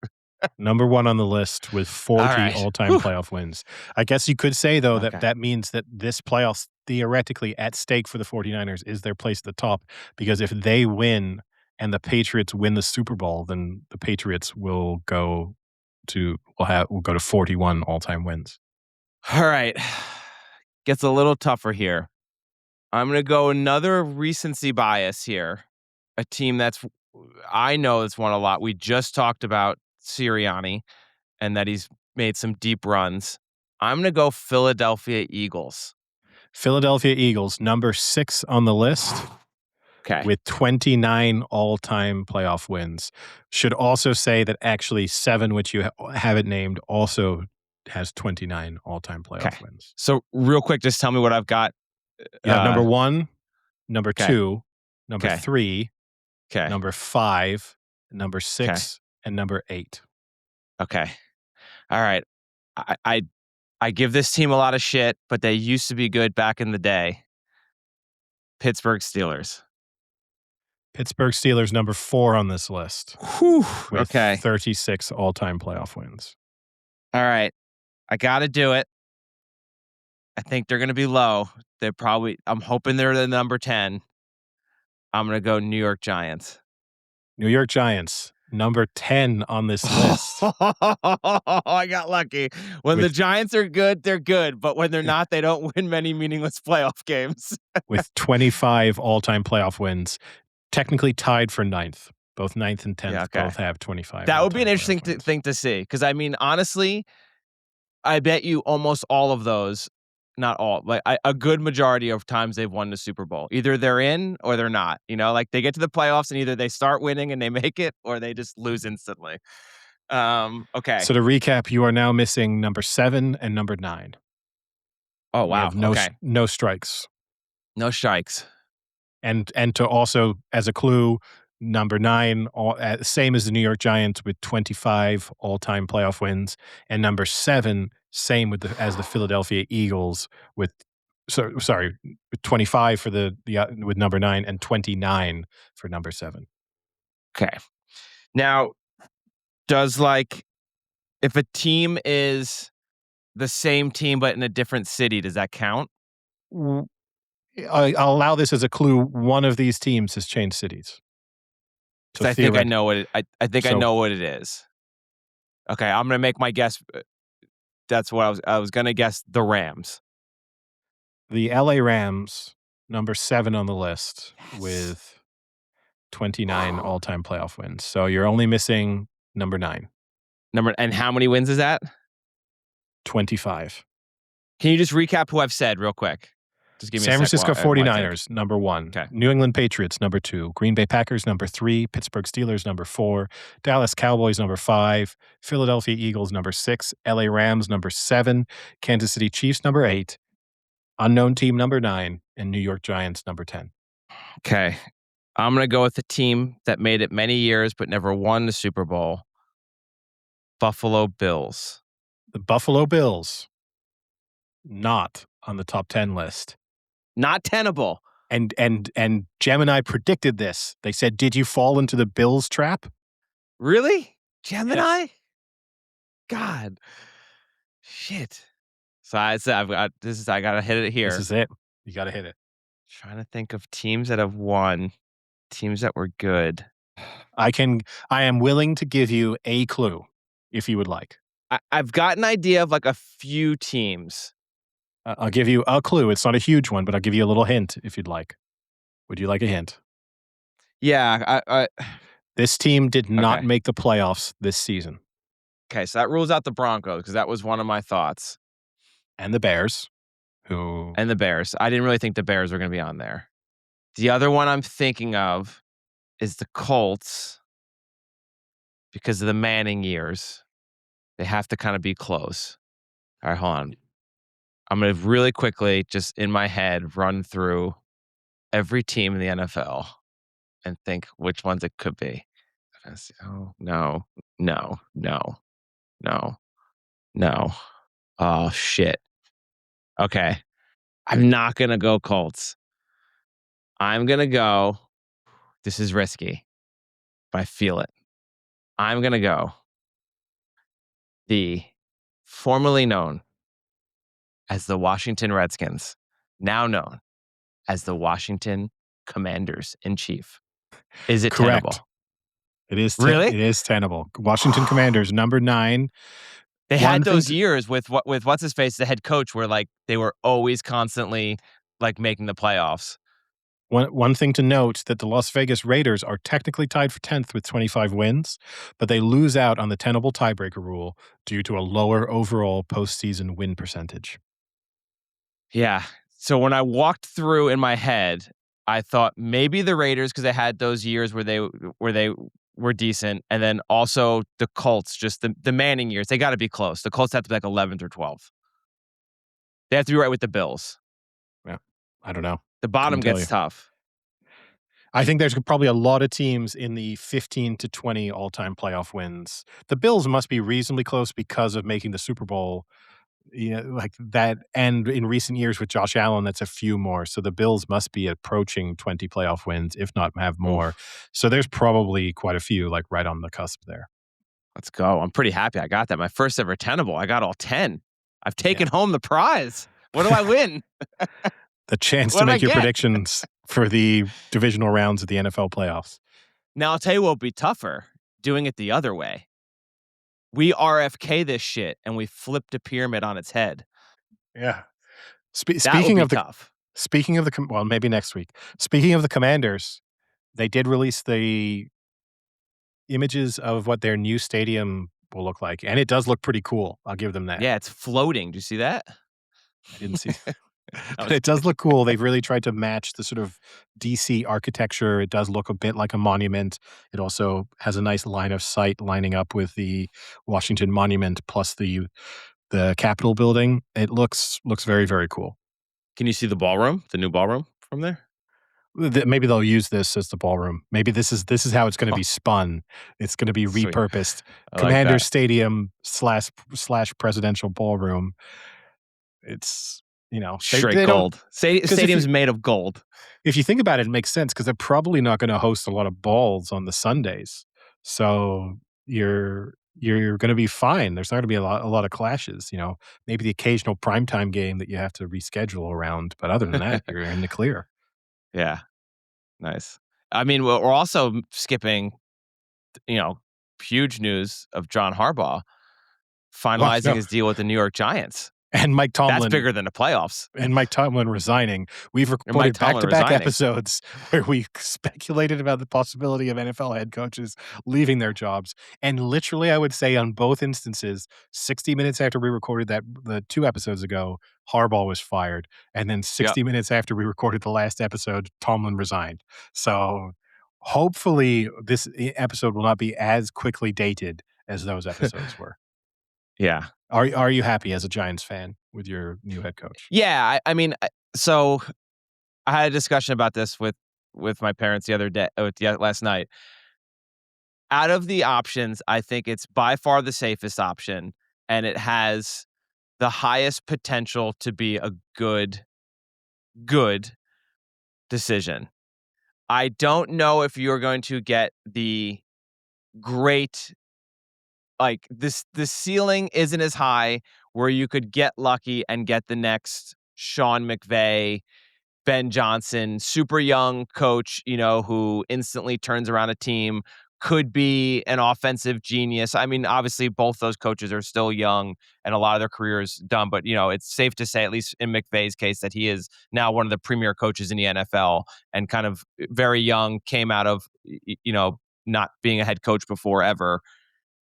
Number 1 on the list with 40 all-time playoff wins. I guess you could say, though, that means that this playoffs theoretically at stake for the 49ers is their place at the top, because if they win and the Patriots win the Super Bowl, then the Patriots will go will go to 41 all-time wins. All right. Gets a little tougher here. I'm going to go another recency bias here. A team I know that's won a lot. We just talked about Sirianni and that he's made some deep runs. I'm going to go Philadelphia Eagles. Philadelphia Eagles, number 6 on the list. Okay. With 29 all-time playoff wins. Should also say that actually 7, which you haven't named, also has 29 all-time playoff wins. So real quick, just tell me what I've got. You have number 1, number 2, number 'Kay. 3, 'Kay. number 5, number 6, and number 8. Okay. All right. I give this team a lot of shit, but they used to be good back in the day. Pittsburgh Steelers. Pittsburgh Steelers, number 4 on this list. Whew. With Okay. 36 all-time playoff wins. All right. I got to do it. I think they're going to be low. I'm hoping they're the number 10. I'm going to go New York Giants. New York Giants, number 10 on this list. I got lucky. When the Giants are good, they're good. But when they're not, they don't win many meaningless playoff games. With 25 all-time playoff wins. Technically tied for 9th. Both 9th and 10th both have 25. That would be an interesting thing to see. Because, I mean, honestly, I bet you almost all of those, not all, like a good majority of times they've won the Super Bowl. Either they're in or they're not. You know, like they get to the playoffs and either they start winning and they make it or they just lose instantly. Okay. So to recap, you are now missing number 7 and number 9. Oh, wow. No strikes. No strikes. And to also, as a clue, number 9, same as the New York Giants with 25 all-time playoff wins, and number 7, same as the Philadelphia Eagles with 25 for with number 9 and 29 for number 7. Okay. Now, if a team is the same team but in a different city, does that count? I'll allow this as a clue. One of these teams has changed cities. I think I know what I know what it is. Okay, I'm gonna make my guess. That's what I was gonna guess. The Rams. The LA Rams, number 7 on the list with 29 all-time playoff wins. So you're only missing number 9. And how many wins is that? 25. Can you just recap who I've said real quick? Just give me San Francisco 49ers, number number 1. Okay. New England Patriots, number 2. Green Bay Packers, number 3. Pittsburgh Steelers, number 4. Dallas Cowboys, number 5. Philadelphia Eagles, number 6. LA Rams, number 7. Kansas City Chiefs, number 8. Unknown team, number 9. And New York Giants, number 10. Okay. I'm going to go with the team that made it many years but never won the Super Bowl. Buffalo Bills. The Buffalo Bills, not on the top 10 list. Not tenable. And Gemini predicted this. They said, "Did you fall into the Bills trap?" Really? Gemini? Yes. God. Shit. So I said I gotta hit it here. This is it. You gotta hit it. Trying to think of teams that have won, teams that were good. I am willing to give you a clue if you would like. I've got an idea of like a few teams. I'll give you a clue. It's not a huge one, but I'll give you a little hint if you'd like. Would you like a hint? Yeah. This team did not make the playoffs this season. Okay, so that rules out the Broncos because that was one of my thoughts. And the Bears. And the Bears. I didn't really think the Bears were going to be on there. The other one I'm thinking of is the Colts because of the Manning years. They have to kind of be close. All right, hold on. I'm going to really quickly, just in my head, run through every team in the NFL and think which ones it could be. Oh, no. Oh, shit. Okay. I'm not going to go Colts. I'm going to go. This is risky, but I feel it. I'm going to go the formerly known as the Washington Redskins. now known as the Washington Commanders in Chief. Is it Correct. tenable? It is Really? it is tenable. Washington Commanders, number 9. They One had thing those to years with what's his face, the head coach, where like they were always constantly like making the playoffs. one thing to note that the Las Vegas Raiders are technically tied for 10th with 25 wins, but they lose out on the tenable tiebreaker rule due to a lower overall postseason win percentage. Yeah. So when I walked through in my head, I thought maybe the Raiders because they had those years where they were decent, and then also the Colts, just the Manning years. They got to be close. The Colts have to be like 11th or 12th. They have to be right with the Bills. Yeah. I don't know. The bottom Couldn't tell gets you. tough. I think there's probably a lot of teams in the 15 to 20 all-time playoff wins. The Bills must be reasonably close because of making the Super Bowl, like that. And in recent years with Josh Allen, that's a few more. So the Bills must be approaching 20 playoff wins, if not have more. Oof. So there's probably quite a few, like right on the cusp there. Let's go. I'm pretty happy I got that. My first ever tenable. I got all 10. I've taken Yeah. home the prize. What do I win? The chance What to did I make your get? predictions for the divisional rounds of the NFL playoffs. Now, I'll tell you what would be tougher, doing it the other way. We RFK this shit, and we flipped a pyramid on its head. Yeah. That would be tough. Well, maybe next week. Speaking of the Commanders, they did release the images of what their new stadium will look like, and it does look pretty cool. I'll give them that. Yeah, it's floating. Do you see that? I didn't see I but was it does look cool. They've really tried to match the sort of DC architecture. It does look a bit like a monument. It also has a nice line of sight lining up with the Washington Monument plus the Capitol building. It looks very, very cool. Can you see the ballroom, the new ballroom from there? Maybe they'll use this as the ballroom. Maybe this is how it's gonna be spun. It's gonna be Sweet. repurposed. I like Commander that. Stadium slash presidential ballroom. It's, Straight they don't gold. 'cause Stadium's made of gold. if you think about it, it makes sense because they're probably not gonna host a lot of balls on the Sundays. So you're gonna be fine. There's not gonna be a lot of clashes, maybe the occasional primetime game that you have to reschedule around, but other than that, you're in the clear. Yeah, nice. I mean, we're also skipping, you know, huge news of John Harbaugh Well, finalizing no, his deal with the New York Giants. and Mike That's Tomlin bigger than the playoffs. resigning. We've And Mike recorded Tomlin back-to-back resigning. episodes where we speculated about the possibility of NFL head coaches leaving their jobs, and literally, I would say on both instances, 60 minutes after we recorded the 2 episodes ago, Harbaugh was fired, and then Yep. 60 minutes after we recorded the last episode, Tomlin resigned. So, hopefully, this episode will not be as quickly dated as those episodes were. Yeah. Are you happy as a Giants fan with your new head coach? Yeah, I mean, so I had a discussion about this with my parents the other day, last night. Out of the options, I think it's by far the safest option, and it has the highest potential to be a good decision. I don't know if you're going to get the great, like this. The ceiling isn't as high where you could get lucky and get the next Sean McVay, Ben Johnson, super young coach, who instantly turns around a team, could be an offensive genius. I mean, obviously, both those coaches are still young and a lot of their careers done, but, it's safe to say, at least in McVay's case, that he is now one of the premier coaches in the NFL and kind of very young, came out of, not being a head coach before ever.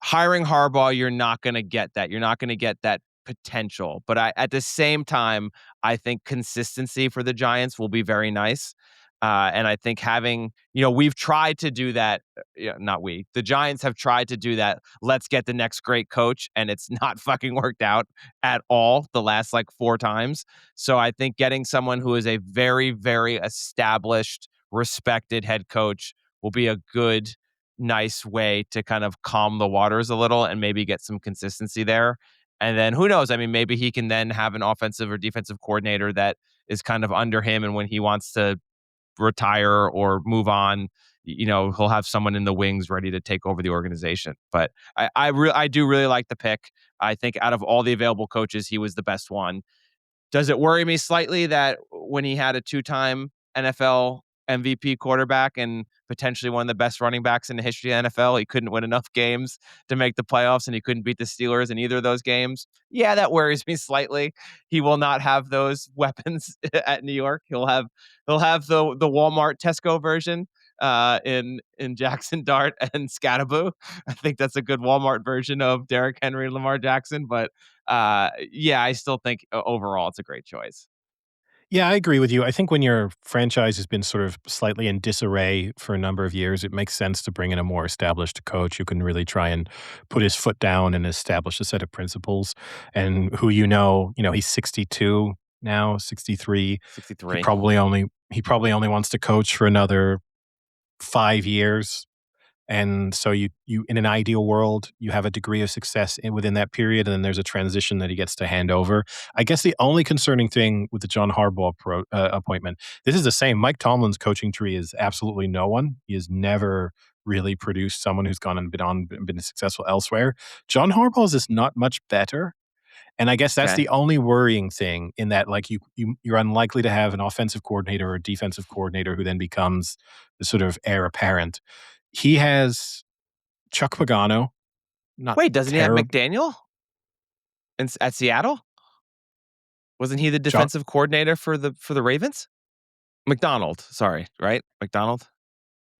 Hiring Harbaugh, you're not going to get that. You're not going to get that potential. But at the same time, I think consistency for the Giants will be very nice. And I think having, we've tried to do that. Not we. The Giants have tried to do that. Let's get the next great coach. And it's not fucking worked out at all the last like 4 times. So I think getting someone who is a very, very established, respected head coach will be a good, nice way to kind of calm the waters a little and maybe get some consistency there. And then who knows? I mean, maybe he can then have an offensive or defensive coordinator that is kind of under him. And when he wants to retire or move on, he'll have someone in the wings ready to take over the organization. But I do really like the pick. I think out of all the available coaches, he was the best one. Does it worry me slightly that when he had a two-time NFL MVP quarterback and potentially one of the best running backs in the history of the NFL, he couldn't win enough games to make the playoffs and he couldn't beat the Steelers in either of those games? Yeah, that worries me slightly. He will not have those weapons at New York. He'll have the Walmart Tesco version in Jackson Dart and Scattaboo. I think that's a good Walmart version of Derrick Henry and Lamar Jackson, but yeah, I still think overall it's a great choice. Yeah, I agree with you. I think when your franchise has been sort of slightly in disarray for a number of years, it makes sense to bring in a more established coach who can really try and put his foot down and establish a set of principles. And who he's 62 now, 63. He 63. probably only he probably only wants to coach for another 5 years. And so you in an ideal world, you have a degree of success within that period, and then there's a transition that he gets to hand over. I guess the only concerning thing with the John Harbaugh appointment, this is the same. Mike Tomlin's coaching tree is absolutely no one. He has never really produced someone who's gone and been successful elsewhere. John Harbaugh's is not much better. And I guess that's Okay. the only worrying thing in that, like, you're unlikely to have an offensive coordinator or a defensive coordinator who then becomes the sort of heir apparent. He has Chuck Pagano, not Wait, doesn't he have terrible. McDaniel at Seattle? Wasn't he the John, defensive coordinator for the Ravens? McDonald, sorry, right? McDonald,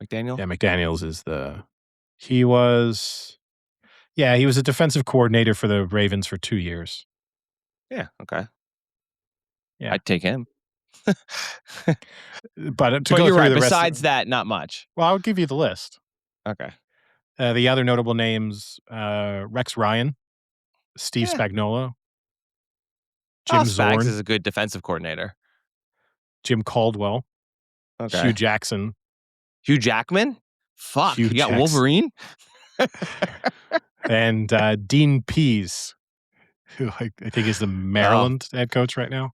McDaniel. yeah, McDaniels is the he was yeah, he was a defensive coordinator for the Ravens for 2 years. Yeah, okay, Yeah, I'd take him. but to But go you're through right. the rest, Besides that, not much. well, I'll give you the list. Okay. The other notable names: Rex Ryan, Steve Yeah. Spagnuolo, Oh, Jim Spags Zorn, is a good defensive coordinator. Jim Caldwell, Hugh Okay. Jackson, Hugh Jackman? Fuck, Hugh you got Jackson, Wolverine? and Dean Pease, who I think is the Oh, Maryland head coach right now,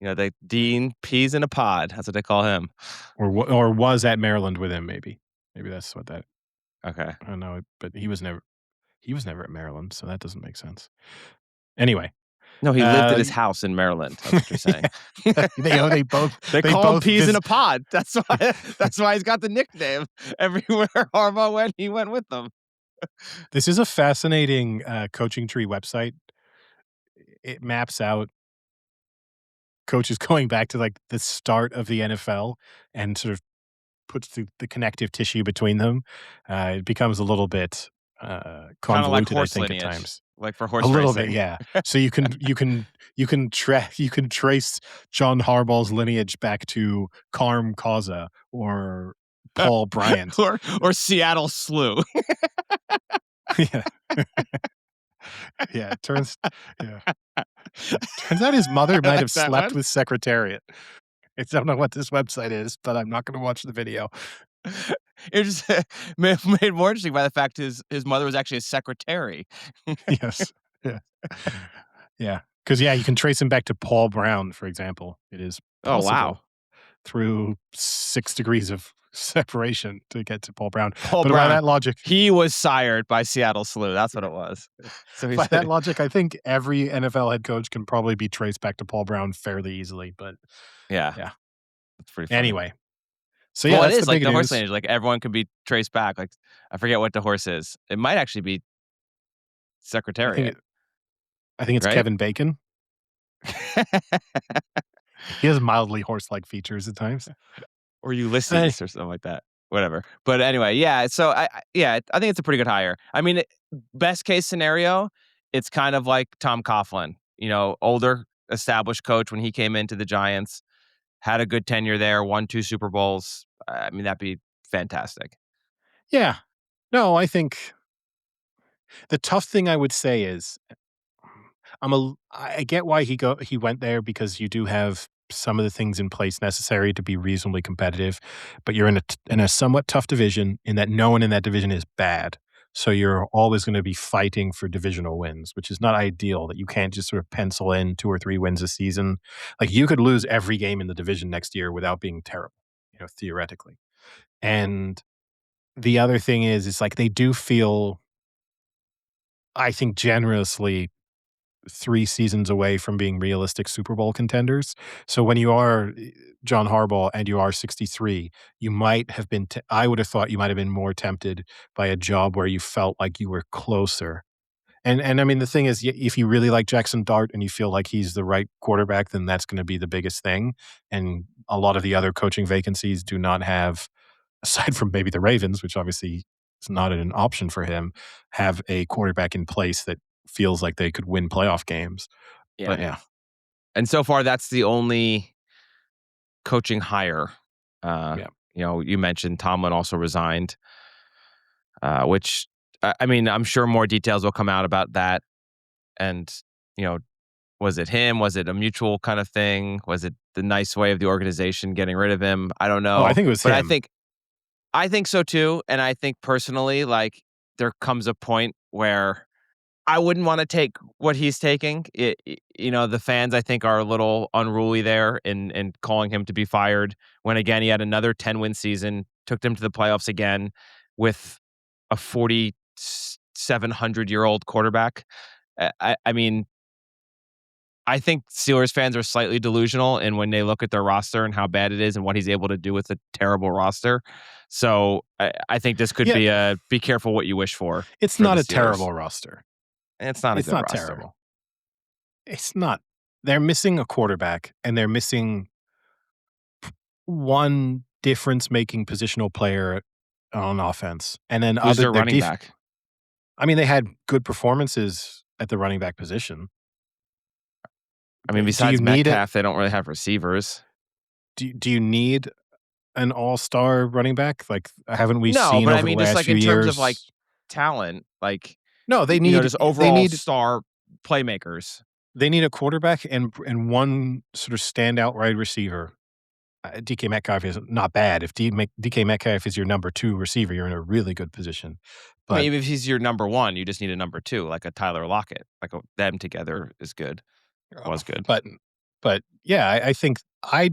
the Dean Peas in a pod. That's what they call him. or was at Maryland with him. Maybe that's what that. Okay. I don't know, but he was never at Maryland, so that doesn't make sense. Anyway, No, he lived at uh, his house in Maryland. That's what you're saying. yeah, they both They they call him both Peas in visit. a pod. That's why. That's why he's got the nickname. Everywhere Harbaugh went, he went with them. This is a fascinating coaching tree website. It maps out coaches going back to like the start of the NFL and sort of puts the connective tissue between them. It becomes a little bit Kind of like convoluted, I horse think, at lineage, times. like for A horse little bit, racing. yeah. So you can trace John Harbaugh's lineage back to Carm Causa or Paul Bryant. or Seattle Slew. Yeah, yeah. Yeah. Turns out his mother I might like have that slept one. with Secretariat. I don't know what this website is, but I'm not going to watch the video. It just made more interesting by the fact his mother was actually a secretary. Yes. Yeah. Yeah. Because you can trace him back to Paul Brown, for example. It is Oh wow, possible through 6 degrees of separation to get to Paul Brown. Paul But by Brown. that logic, He was sired by Seattle Slew. That's what it was. So by he's that logic, I think every NFL head coach can probably be traced back to Paul Brown fairly easily. But yeah, yeah. that's pretty funny. Anyway, so yeah, Well, it that's the is like big the horse news. lineage. Like everyone can be traced back. Like I forget what the horse is. It might actually be I think Secretariat, it, I think it's right? Kevin Bacon. He has mildly horse-like features at times. or Uh, Ulysses or something like that. Whatever. But anyway, yeah. So I think it's a pretty good hire. I mean, best case scenario, it's kind of like Tom Coughlin. Older, established coach when he came into the Giants, had a good tenure there, won 2 Super Bowls. I mean, that'd be fantastic. yeah. No, I think the tough thing I would say is I get why he went there because you do have some of the things in place necessary to be reasonably competitive, but you're in a somewhat tough division in that no one in that division is bad. So you're always going to be fighting for divisional wins, which is not ideal. That you can't just sort of pencil in 2 or 3 wins a season. Like you could lose every game in the division next year without being terrible, theoretically. And the other thing is, it's like they do feel, I think, generously 3 seasons away from being realistic Super Bowl contenders. So when you are John Harbaugh and you are 63, you might have been I would have thought you might have been more tempted by a job where you felt like you were closer. And I mean, the thing is, if you really like Jackson Dart and you feel like he's the right quarterback, then that's gonna be the biggest thing, and a lot of the other coaching vacancies do not have, aside from maybe the Ravens, which obviously is not an option for him, have a quarterback in place that feels like they could win playoff games. Yeah. But yeah, And so far, that's the only coaching hire. Uh, yeah. you mentioned Tomlin also resigned, which I mean, I'm sure more details will come out about that. And you know, was it him? Was it a mutual kind of thing? Was it the nice way of the organization getting rid of him? I don't Oh, I know, think it was but him. I think so too. And I think personally, like there comes a point where I wouldn't want to take what he's taking. The fans I think are a little unruly there in calling him to be fired when again he had another 10-win season, took them to the playoffs again with a 4,700-year-old quarterback. I mean, I think Steelers fans are slightly delusional and when they look at their roster and how bad it is and what he's able to do with a terrible roster. So I think this could Yeah, be a be careful what you wish it's for the not a Steelers. terrible roster. It's not a It's good not roster. terrible. It's not. They're missing a quarterback, and they're missing one difference-making positional player on offense, and then Who's other their their running def back? I mean, they had good performances at the running back position. I mean, Do you besides need it? Metcalf, they don't really have receivers. Do you need an all-star running back? Like, haven't we No, seen but I over the mean, just last like few in terms of like years? talent, like No, just overall star playmakers. they need a quarterback and one sort of standout wide receiver. DK Metcalf is not bad. If DK Metcalf is your number 2 receiver, you're in a really good position. I mean, But even if he's your number one, you just need a number two, like a Tyler Lockett. Them together is good. uh, Was good. but yeah, I think I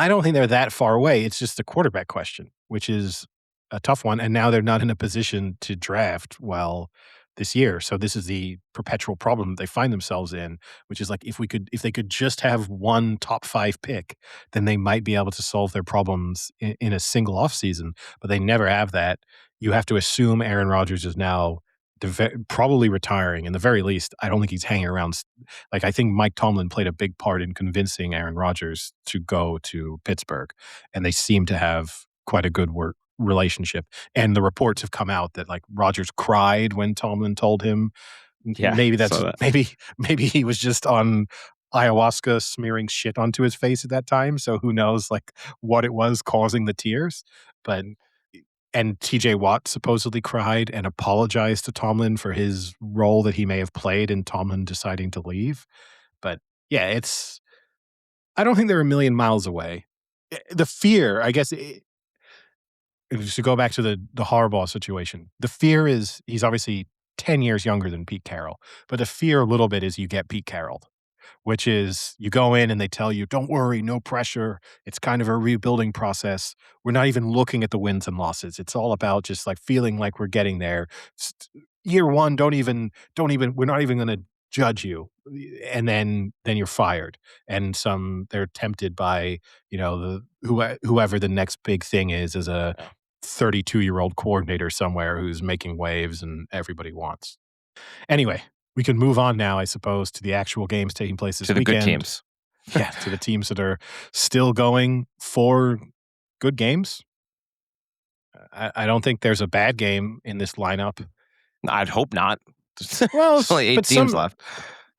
don't think they're that far away. It's just a quarterback question, which is a tough one. And now they're not in a position to draft well this year. So this is the perpetual problem they find themselves in, which is like if they could just have one top 5 pick, then they might be able to solve their problems in a single offseason. But they never have that. You have to assume Aaron Rodgers is now probably retiring. In the very least, I don't think he's hanging around. Like, I think Mike Tomlin played a big part in convincing Aaron Rodgers to go to Pittsburgh, and they seem to have quite a good work relationship. And the reports have come out that like Rodgers cried when Tomlin told him. Yeah. So that. Maybe he was just on ayahuasca smearing shit onto his face at that time. So who knows like what it was causing the tears. But and TJ Watt supposedly cried and apologized to Tomlin for his role that he may have played in Tomlin deciding to leave. But yeah, I don't think they're a million miles away. The fear, I guess, just to go back to the Harbaugh situation, the fear is he's obviously 10 years younger than Pete Carroll, but the fear a little bit is you get Pete Carroll, which is you go in and they tell you, don't worry, no pressure. It's kind of a rebuilding process. We're not even looking at the wins and losses. It's all about just like feeling like we're getting there. Year one, we're not even going to judge you. And then you're fired. And they're tempted by, whoever the next big thing is as a Yeah. 32-year-old coordinator somewhere who's making waves and everybody wants. Anyway, we can move on now, I suppose, to the actual games taking place To this the good weekend. teams. Yeah, to the teams that are still going for good games. I don't think there's a bad game in this lineup. I'd hope not. Well, There's only eight but teams left.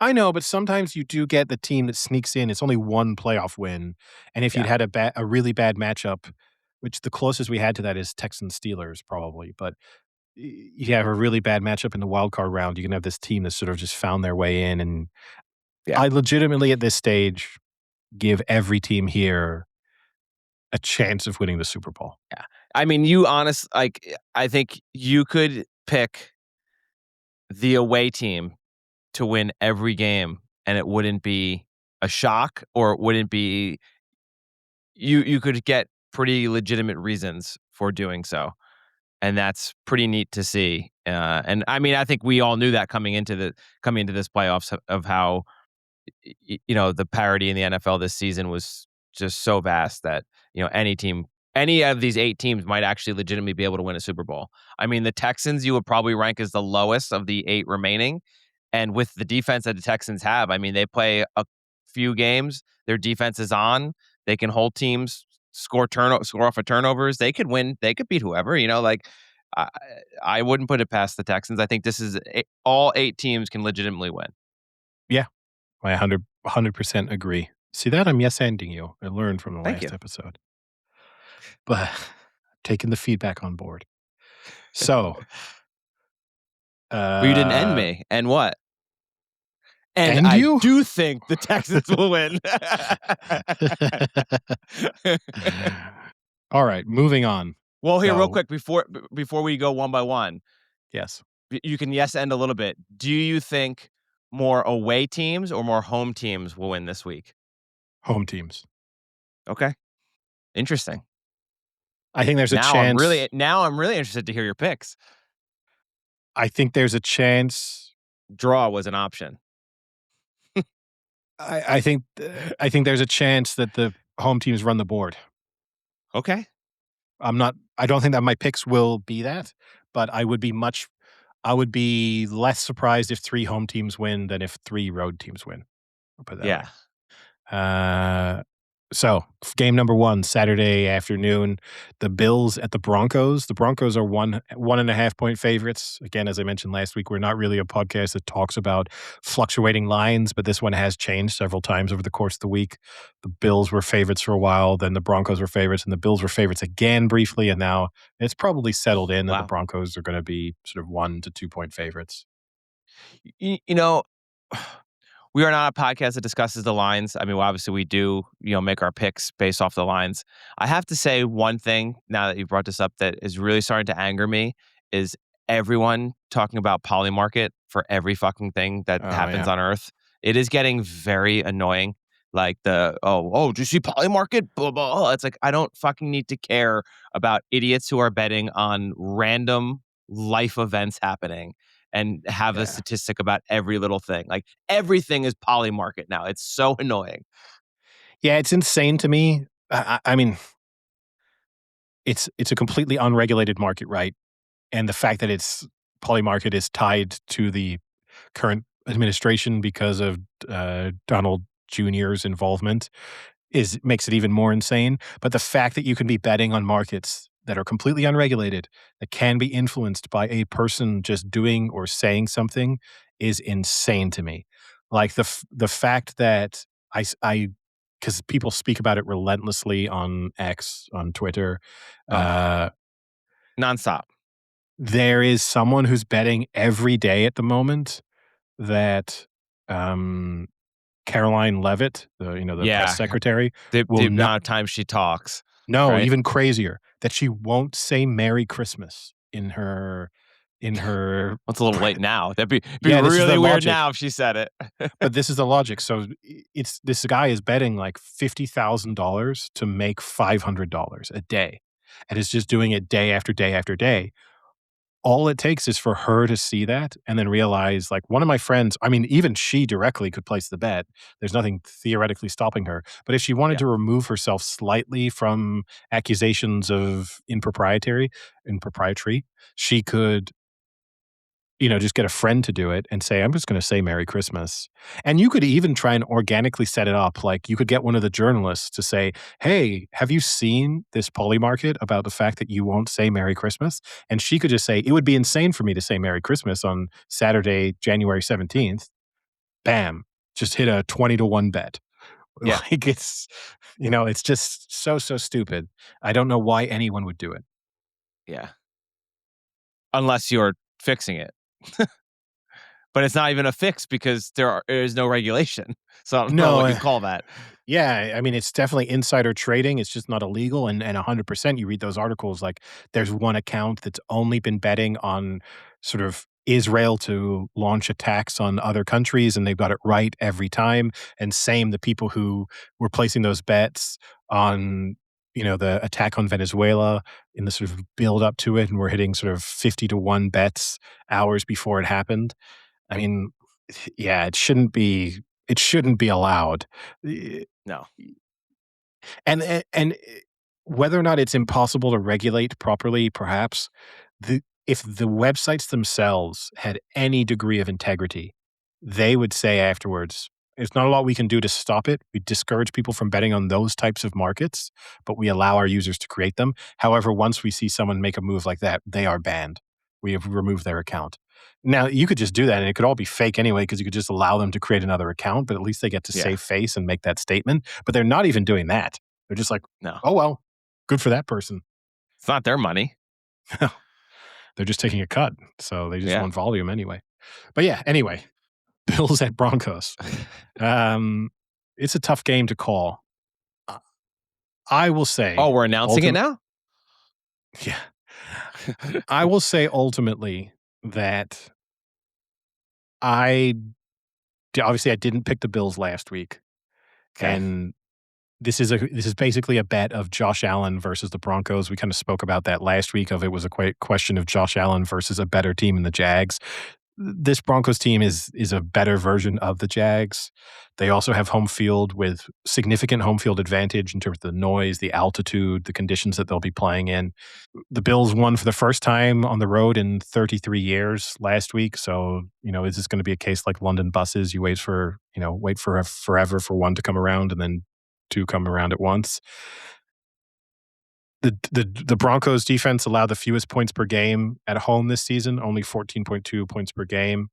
I know, but sometimes you do get the team that sneaks in. It's only one playoff win, and if you'd Yeah. had a really bad matchup, which the closest we had to that is Texans Steelers probably, but you have a really bad matchup in the wild card round, you can have this team that sort of just found their way in, and Yeah. I legitimately at this stage give every team here a chance of winning the Super Bowl. Yeah. I mean, I think you could pick the away team to win every game and it wouldn't be a shock or it wouldn't be you could get pretty legitimate reasons for doing so. and that's pretty neat to see. And I mean, I think we all knew that coming into this playoffs of how the parity in the NFL this season was just so vast that any of these 8 teams might actually legitimately be able to win a Super Bowl. I mean, the Texans you would probably rank as the lowest of the 8 remaining, and with the defense that the Texans have, I mean, they play a few games, their defense is on, they can hold teams, score off of turnovers, they could win, they could beat whoever. Like I, I wouldn't put it past the Texans. I think this is all 8 teams can legitimately win. Yeah, I 100% agree. See that? I'm yes-ending you. I learned from the Thank you. last episode. But taking the feedback on board. So, Well, you didn't end uh me. And what? And and I you? do think the Texans will win. All right, moving on. Well, here, real So, quick, before we go one by one, yes, you can yes end a little bit. Do you think more away teams or more home teams will win this week? home teams. Okay, interesting. I think there's a chance Now I'm really interested to hear your picks. I think there's a chance Draw was an option. I think there's a chance that the home teams run the board. Okay. I don't think that my picks will be that, but I would be less surprised if 3 home teams win than if 3 road teams win. I'll put it that way. Yeah. So game number 1, Saturday afternoon, the Bills at the Broncos. The Broncos are 1.5 point favorites. Again, as I mentioned last week, we're not really a podcast that talks about fluctuating lines, but this one has changed several times over the course of the week. The Bills were favorites for a while, then the Broncos were favorites, and the Bills were favorites again briefly, and now it's probably settled in that the Wow. Broncos are going to be sort of 1 to 2 point favorites. You know, we are not a podcast that discusses the lines. I mean, well, obviously we do, make our picks based off the lines. I have to say one thing now that you brought this up that is really starting to anger me is everyone talking about poly market for every fucking thing that Oh, happens yeah. on Earth. It is getting very annoying. Like do you see poly market? Blah, blah, blah. It's like, I don't fucking need to care about idiots who are betting on random life events happening and have a Yeah. statistic about every little thing. Like everything is poly market now. It's so annoying. Yeah, it's insane to me. I mean, it's a completely unregulated market, right? And the fact that it's poly market is tied to the current administration because of Donald Jr.'s involvement makes it even more insane. But the fact that you can be betting on markets that are completely unregulated, that can be influenced by a person just doing or saying something is insane to me. Like the fact that I because people speak about it relentlessly on X, on Twitter. Oh, Uh, nonstop. there is someone who's betting every day at the moment that um, Caroline Levitt, the press Yeah. secretary, The will not. amount of times she talks, No, right? even crazier, that she won't say Merry Christmas in her. It's a little late now. That'd be Yeah, this is the really weird logic. now if she said it. But this is the logic. So it's this guy is betting like $50,000 to make $500 a day, and is just doing it day after day after day. All it takes is for her to see that and then realize, like, one of my friends, I mean, even she directly could place the bet. There's nothing theoretically stopping her. But if she wanted Yeah. to remove herself slightly from accusations of impropriety, she could, just get a friend to do it and say, I'm just going to say Merry Christmas. And you could even try and organically set it up. Like, you could get one of the journalists to say, hey, have you seen this poly market about the fact that you won't say Merry Christmas? And she could just say, it would be insane for me to say Merry Christmas on Saturday, January 17th. Bam. Just hit a 20-1 bet. Yeah. Like, it's just so stupid. I don't know why anyone would do it. Yeah. Unless you're fixing it. But it's not even a fix because there is no regulation. So I don't know No, what you call that. yeah, I mean, it's definitely insider trading. It's just not illegal, and 100% you read those articles, like, there's one account that's only been betting on sort of Israel to launch attacks on other countries, and they've got it right every time, and same, the people who were placing those bets on the attack on Venezuela in the sort of build up to it, and we're hitting sort of 50-1 bets hours before it happened. I mean, yeah, it shouldn't be allowed. Eh, No. and whether or not it's impossible to regulate properly, perhaps, if the websites themselves had any degree of integrity, they would say afterwards, "There's not a lot we can do to stop it. We discourage people from betting on those types of markets, but we allow our users to create them. However, once we see someone make a move like that, they are banned. We have removed their account." Now, you could just do that, and it could all be fake anyway because you could just allow them to create another account, but at least they get to Yeah. save face and make that statement. But they're not even doing that. They're just like, No. "Oh, well, good for that person." It's not their money. They're just taking a cut, so they just Yeah. want volume anyway. But yeah, anyway, Bills at Broncos. It's a tough game to call. Uh, I will Oh, say we're announcing it now? yeah. I will say ultimately that I obviously I didn't pick the Bills last week, Okay. and this is basically a bet of Josh Allen versus the Broncos. We kind of spoke about that last week of it was a question of Josh Allen versus a better team in the Jags. This Broncos team is a better version of the Jags. They also have home field with significant home field advantage in terms of the noise, the altitude, the conditions that they'll be playing in. The Bills won for the first time on the road in 33 years last week. So, is this going to be a case like London buses? You wait for forever for one to come around and then two come around at once. The Broncos defense allowed the fewest points per game at home this season, only 14.2 points per game.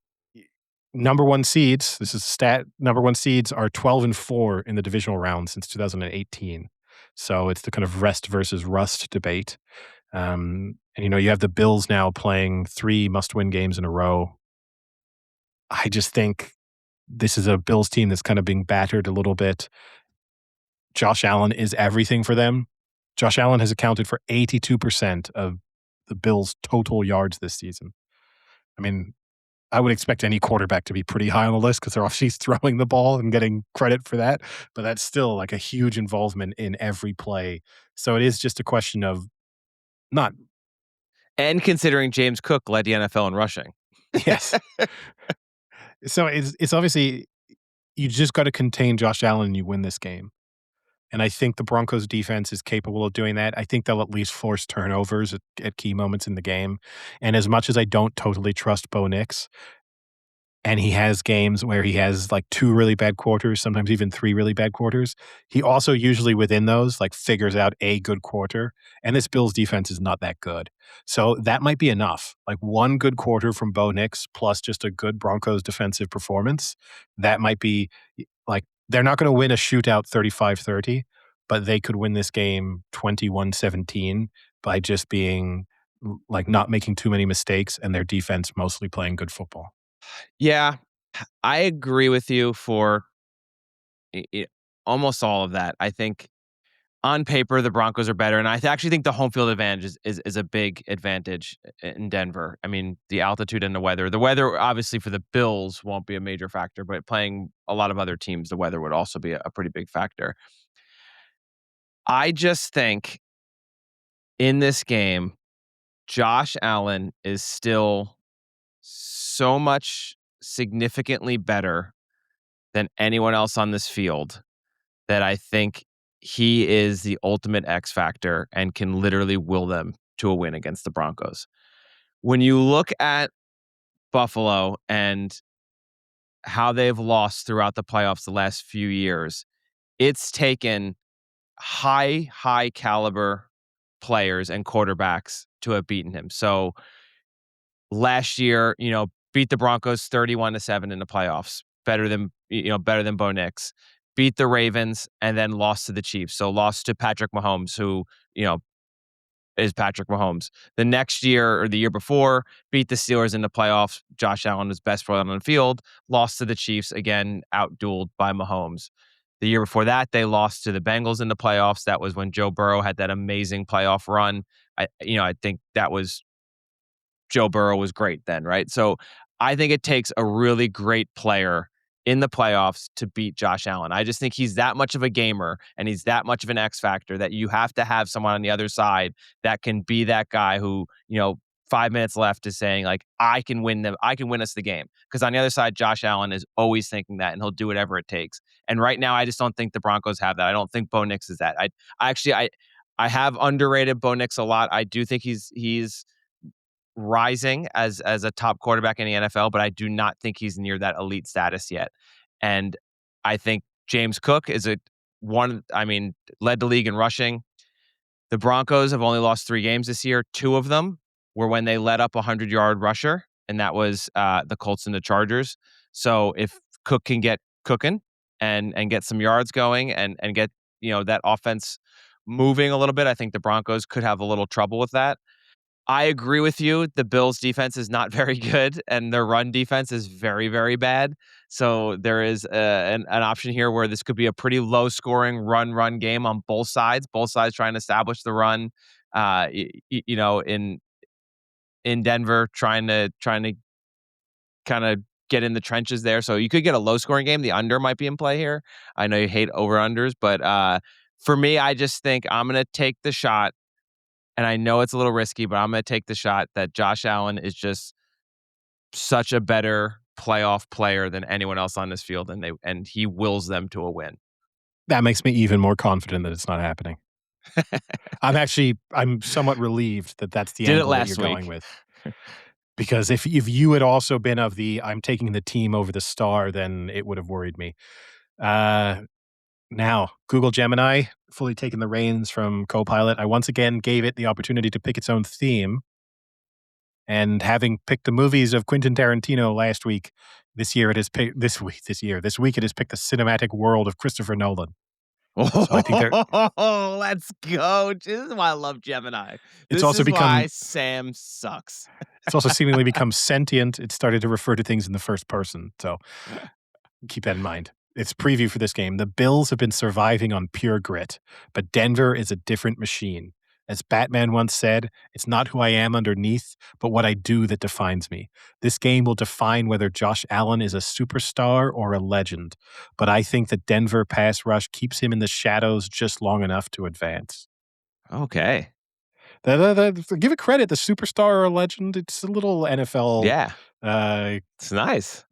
Number one seeds, this is a stat, number one seeds are 12-4 in the divisional round since 2018. So it's the kind of rest versus rust debate. And you have the Bills now playing 3 must-win games in a row. I just think this is a Bills team that's kind of being battered a little bit. Josh Allen is everything for them. Josh Allen has accounted for 82% of the Bills' total yards this season. I mean, I would expect any quarterback to be pretty high on the list because they're obviously throwing the ball and getting credit for that, but that's still like a huge involvement in every play. So it is just a question of not And considering James Cook led the NFL in rushing. yes. So it's obviously you just got to contain Josh Allen and you win this game. And I think the Broncos defense is capable of doing that. I think they'll at least force turnovers at key moments in the game. And as much as I don't totally trust Bo Nix, and he has games where he has like 2 really bad quarters, sometimes even 3 really bad quarters, he also usually within those like figures out a good quarter. And this Bills defense is not that good. So that might be enough. Like 1 good quarter from Bo Nix plus just a good Broncos defensive performance. That might be like they're not going to win a shootout 35-30, but they could win this game 21-17 by just being like not making too many mistakes and their defense mostly playing good football. Yeah, I agree with you for almost all of that. I think on paper the Broncos are better, and I actually think the home field advantage is a big advantage in Denver. I mean, the altitude and the weather. The weather, obviously, for the Bills won't be a major factor, but playing a lot of other teams, the weather would also be a pretty big factor. I just think in this game, Josh Allen is still so much significantly better than anyone else on this field that I think he is the ultimate X factor and can literally will them to a win against the Broncos. When you look at Buffalo and how they've lost throughout the playoffs the last few years, it's taken high caliber players and quarterbacks to have beaten him. So last year, beat the Broncos 31-7 in the playoffs. Better than Bo Nix. Beat the Ravens and then lost to the Chiefs. So lost to Patrick Mahomes, who, is Patrick Mahomes. The next year or the year before, beat the Steelers in the playoffs. Josh Allen was best player on the field. Lost to the Chiefs, again, outdueled by Mahomes. The year before that, they lost to the Bengals in the playoffs. That was when Joe Burrow had that amazing playoff run. I think that was Joe Burrow was great then, right? So I think it takes a really great player in the playoffs to beat Josh Allen. I just think he's that much of a gamer and he's that much of an X factor that you have to have someone on the other side that can be that guy who, 5 minutes left is saying like, I can win us the game. Because on the other side, Josh Allen is always thinking that and he'll do whatever it takes. And right now, I just don't think the Broncos have that. I don't think Bo Nix is that. I have underrated Bo Nix a lot. I do think he's rising as a top quarterback in the NFL, but I do not think he's near that elite status yet. And I think James Cook is led the league in rushing. The Broncos have only lost 3 games this year. 2 of them were when they let up a 100-yard rusher, and that was the Colts and the Chargers. So if Cook can get cooking and get some yards going and get that offense moving a little bit, I think the Broncos could have a little trouble with that. I agree with you. The Bills' defense is not very good, and their run defense is very, very bad. So there is an option here where this could be a pretty low-scoring run game on both sides. Both sides trying to establish the run. In Denver, trying to kind of get in the trenches there. So you could get a low-scoring game. The under might be in play here. I know you hate over-unders, but for me, I just think I'm going to take the shot. And I know it's a little risky, but I'm going to take the shot that Josh Allen is just such a better playoff player than anyone else on this field, and he wills them to a win. That makes me even more confident that it's not happening. I'm somewhat relieved that that's the angle that you're going with. Because if you had also been of the I'm taking the team over the star, then it would have worried me. Now, Google Gemini, fully taking the reins from Copilot, I once again gave it the opportunity to pick its own theme. And having picked the movies of Quentin Tarantino last week, this week it has picked the cinematic world of Christopher Nolan. So I think let's go. This is why I love Gemini. This is why Sam sucks. It's also seemingly become sentient. It started to refer to things in the first person. So keep that in mind. It's preview for this game. The Bills have been surviving on pure grit, but Denver is a different machine. As Batman once said, it's not who I am underneath, but what I do that defines me. This game will define whether Josh Allen is a superstar or a legend, but I think the Denver pass rush keeps him in the shadows just long enough to advance. Okay. Give it credit, the superstar or a legend, it's a little NFL. Yeah. It's nice.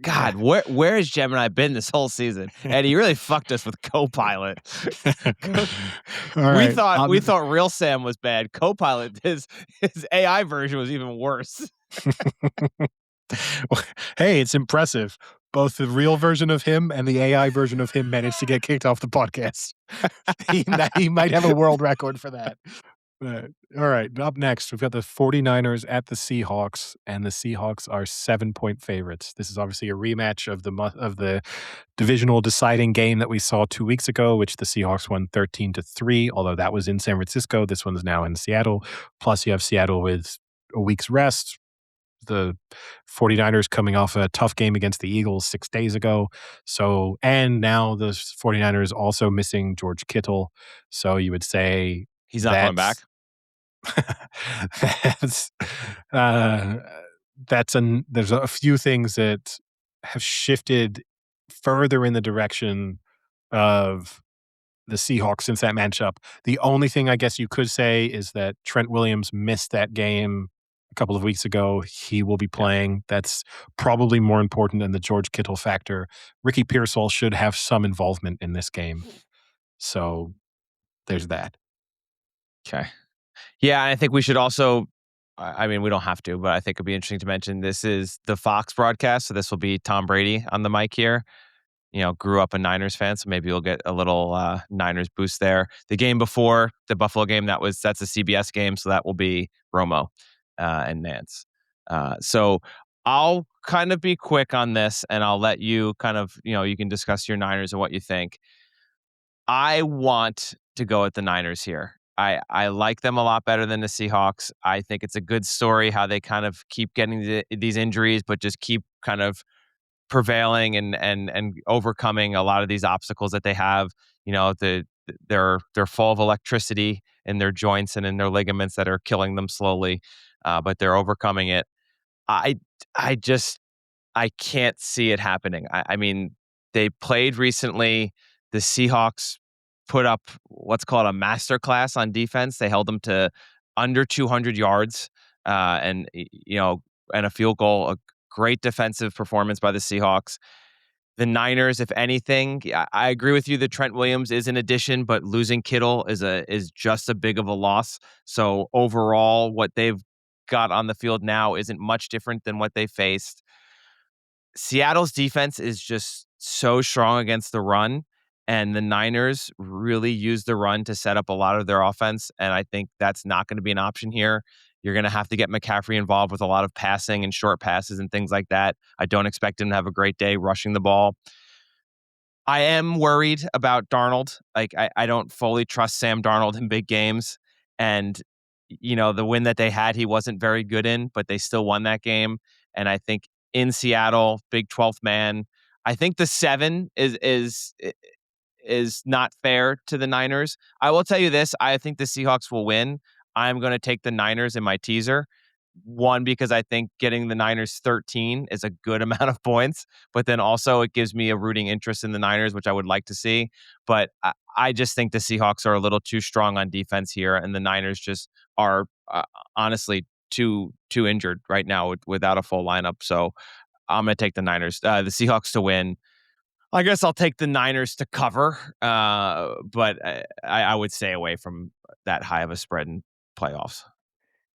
God, where has Gemini been this whole season? And he really fucked us with Copilot. We thought real Sam was bad. Copilot, his AI version was even worse. Hey, it's impressive. Both the real version of him and the AI version of him managed to get kicked off the podcast. He might have a world record for that. All right, up next, we've got the 49ers at the Seahawks, and the Seahawks are 7-point favorites. This is obviously a rematch of the divisional deciding game that we saw 2 weeks ago, which the Seahawks won 13-3, although that was in San Francisco. This one's now in Seattle. Plus, you have Seattle with a week's rest. The 49ers coming off a tough game against the Eagles 6 days ago. And now the 49ers also missing George Kittle. So you would say he's not coming back. There's a few things that have shifted further in the direction of the Seahawks since that matchup. The only thing I guess you could say is that Trent Williams missed that game a couple of weeks ago. He will be playing. Yeah. That's probably more important than the George Kittle factor. Ricky Pearsall should have some involvement in this game. So there's that. Okay. Yeah, I think we should also, we don't have to, but I think it'd be interesting to mention this is the Fox broadcast, so this will be Tom Brady on the mic here. Grew up a Niners fan, so maybe you'll get a little Niners boost there. The game before, the Buffalo game, that's a CBS game, so that will be Romo and Nance. So I'll kind of be quick on this, and I'll let you kind of, you can discuss your Niners and what you think. I want to go with the Niners here. I like them a lot better than the Seahawks. I think it's a good story how they kind of keep getting these injuries, but just keep kind of prevailing and overcoming a lot of these obstacles that they have. They're full of electricity in their joints and in their ligaments that are killing them slowly, but they're overcoming it. I just I can't see it happening. I mean, they played recently. The Seahawks put up what's called a masterclass on defense. They held them to under 200 yards, and and a field goal. A great defensive performance by the Seahawks. The Niners, if anything, I agree with you that Trent Williams is an addition, but losing Kittle is just a big of a loss. So overall, what they've got on the field now isn't much different than what they faced. Seattle's defense is just so strong against the run, and the Niners really use the run to set up a lot of their offense, and I think that's not going to be an option here. You're going to have to get McCaffrey involved with a lot of passing and short passes and things like that. I don't expect him to have a great day rushing the ball. I am worried about Darnold. Like, I don't fully trust Sam Darnold in big games. And, the win that they had, he wasn't very good in, but they still won that game. And I think in Seattle, big 12th man, I think the 7 is not fair to the Niners. I will tell you this, I think the Seahawks will win. I'm going to take the Niners in my teaser. One, because I think getting the Niners 13 is a good amount of points, but then also it gives me a rooting interest in the Niners, which I would like to see. But I just think the Seahawks are a little too strong on defense here, and the Niners just are honestly too injured right now without a full lineup. So I'm going to take the Niners, the Seahawks to win. I guess I'll take the Niners to cover, but I would stay away from that high of a spread in playoffs.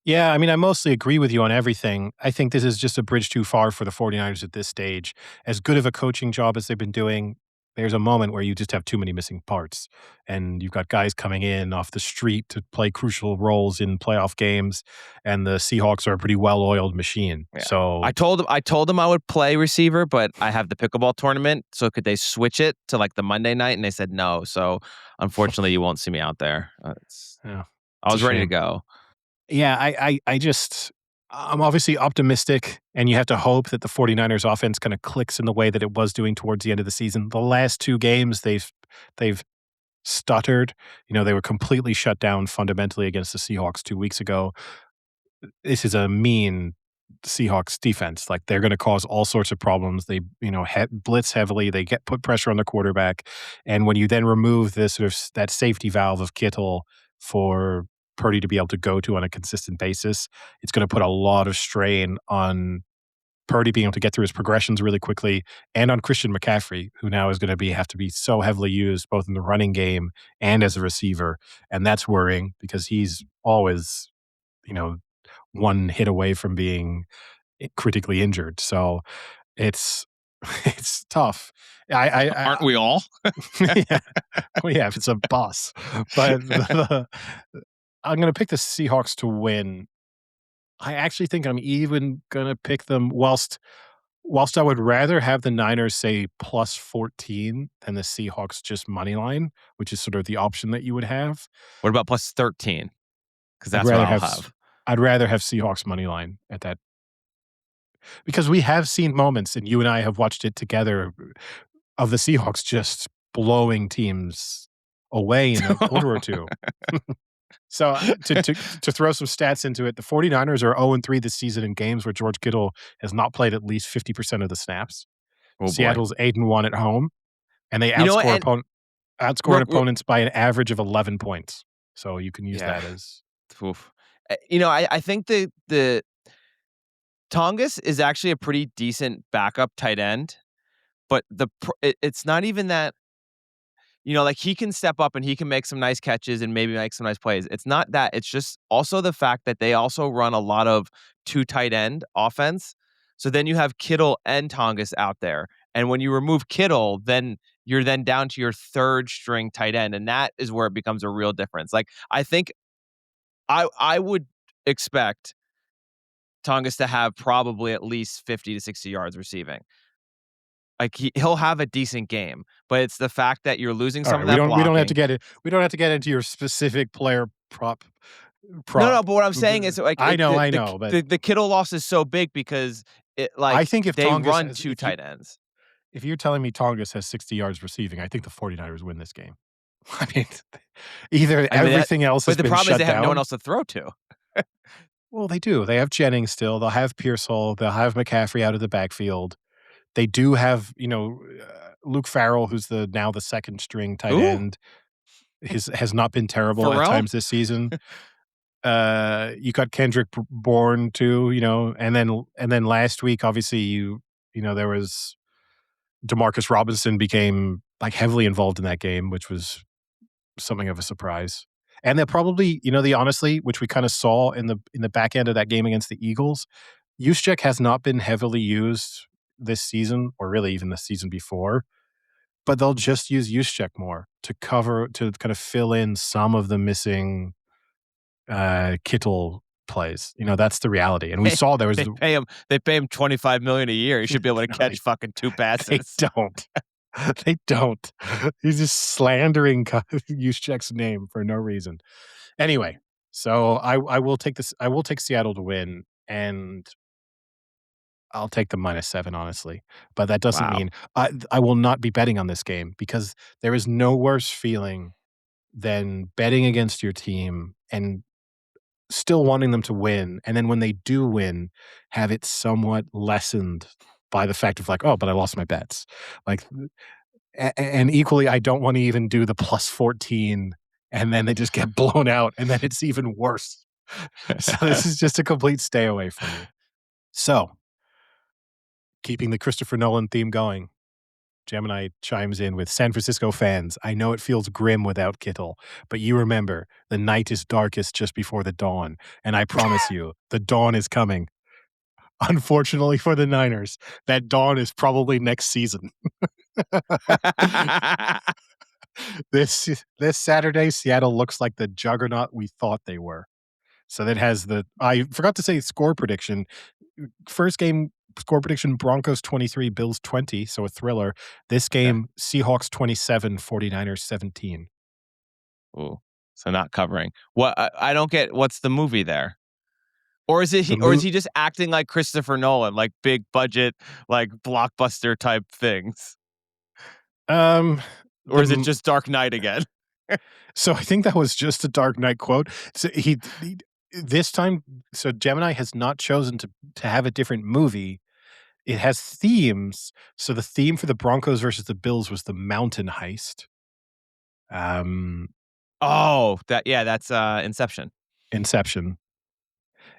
Yeah, I mean, I mostly agree with you on everything. I think this is just a bridge too far for the 49ers at this stage. As good of a coaching job as they've been doing, there's a moment where you just have too many missing parts. And you've got guys coming in off the street to play crucial roles in playoff games, and the Seahawks are a pretty well-oiled machine. Yeah. So I told them I would play receiver, but I have the pickleball tournament, so could they switch it to like the Monday night? And they said no. So unfortunately, you won't see me out there. yeah, I it's a was ready to shame. go. Yeah, I'm obviously optimistic, and you have to hope that the 49ers offense kind of clicks in the way that it was doing towards the end of the season. The last 2 games, they've stuttered. They were completely shut down fundamentally against the Seahawks 2 weeks ago. This is a mean Seahawks defense. Like, they're gonna cause all sorts of problems. They, blitz heavily. They put pressure on the quarterback, and when you then remove this sort of that safety valve of Kittle for Purdy to be able to go to on a consistent basis, it's gonna put a lot of strain on Purdy being able to get through his progressions really quickly, and on Christian McCaffrey, who now is gonna have to be so heavily used both in the running game and as a receiver, and that's worrying because he's always, you know, one hit away from being critically injured. So it's it's tough. Aren't we all? Yeah, well, yeah, if it's a bus, but I'm going to pick the Seahawks to win. I actually think I'm even going to pick them. Whilst I would rather have the Niners say plus 14 than the Seahawks just money line, which is sort of the option that you would have. What about plus 13? Because I'd that's what rather I'll have have. I'd rather have Seahawks money line at that, because we have seen moments, and you and I have watched it together, of the Seahawks just blowing teams away in a quarter or two. So, to throw some stats into it, the 49ers are 0-3 this season in games where George Kittle has not played at least 50% of the snaps. Oh boy. Seattle's 8-1 at home, and they You know what? And outscoring we're, opponents by an average of 11 points. So you can use yeah. that as Oof. I think the Tongas is actually a pretty decent backup tight end, but it's not even that. Like, he can step up and he can make some nice catches and maybe make some nice plays. It's not that. It's just also the fact that they also run a lot of 2 tight end offense. So then you have Kittle and Tongas out there. And when you remove Kittle, then you're then down to your 3rd string tight end. And that is where it becomes a real difference. Like, I think I would expect Tongas to have probably at least 50 to 60 yards receiving. Like, he'll have a decent game, but it's the fact that you're losing all some right. of that We don't have to blocking. get it. We don't have to get into your specific player No, prop. but what I'm saying is, like, I know, but the Kittle loss is so big because I think if they Tongas run has, 2 tight ends. if you're telling me Tongas has 60 yards receiving, I think the 49ers win this game. I mean, either I mean, everything else has but the been problem is shut they have no one down. else to throw to. Well, they do. They have Jennings still. They'll have Pearsall. They'll have McCaffrey out of the backfield. They do have, Luke Farrell, who's now the second string tight Ooh, end, has not been terrible at Pharrell? times this season. You got Kendrick Bourne too, and then last week, obviously, there was Demarcus Robinson became like heavily involved in that game, which was something of a surprise. And they'll probably, honestly, which we kind of saw in the back end of that game against the Eagles, Juszczyk has not been heavily used this season, or really even the season before. But they'll just use Juszczyk more to kind of fill in some of the missing Kittle plays. That's the reality. And we Hey, sawer there was they pay him $25 million a year. He should be able to no, catch fucking 2 they passes. don't. They don't. He's just slandering Juszczyk's name for no reason. Anyway, so I will take this. I will take Seattle to win, and I'll take the -7, honestly. But that doesn't Wow. mean I will not be betting on this game, because there is no worse feeling than betting against your team and still wanting them to win, and then when they do win, have it somewhat lessened by the fact of like, "Oh, but I lost my bets." Like, and equally, I don't wanna even do the +14, and then they just get blown out, and then it's even worse. So this is just a complete stay away from me. So, keeping the Christopher Nolan theme going, Gemini chimes in with San Francisco fans. I know it feels grim without Kittle, but you remember the night is darkest just before the dawn. And I promise you, the dawn is coming. Unfortunately for the Niners, that dawn is probably next season. This Saturday, Seattle looks like the juggernaut we thought they were. So that has I forgot to say score prediction. First game score prediction, Broncos 23, Bills 20, so a thriller. This Okay. game, Seahawks 27, 49ers 17. Ooh, so not covering. What I don't get, what's the movie there? Or is it The or is mo he just acting like Christopher Nolan, like big budget, like blockbuster type things? um Or the is it m just Dark Knight again? So I think that was just a Dark Knight quote. So he this time, so Gemini has not chosen to have a different movie. It has themes. So the theme for the Broncos versus the Bills was the mountain heist. Um, Oh, that's Inception. Inception.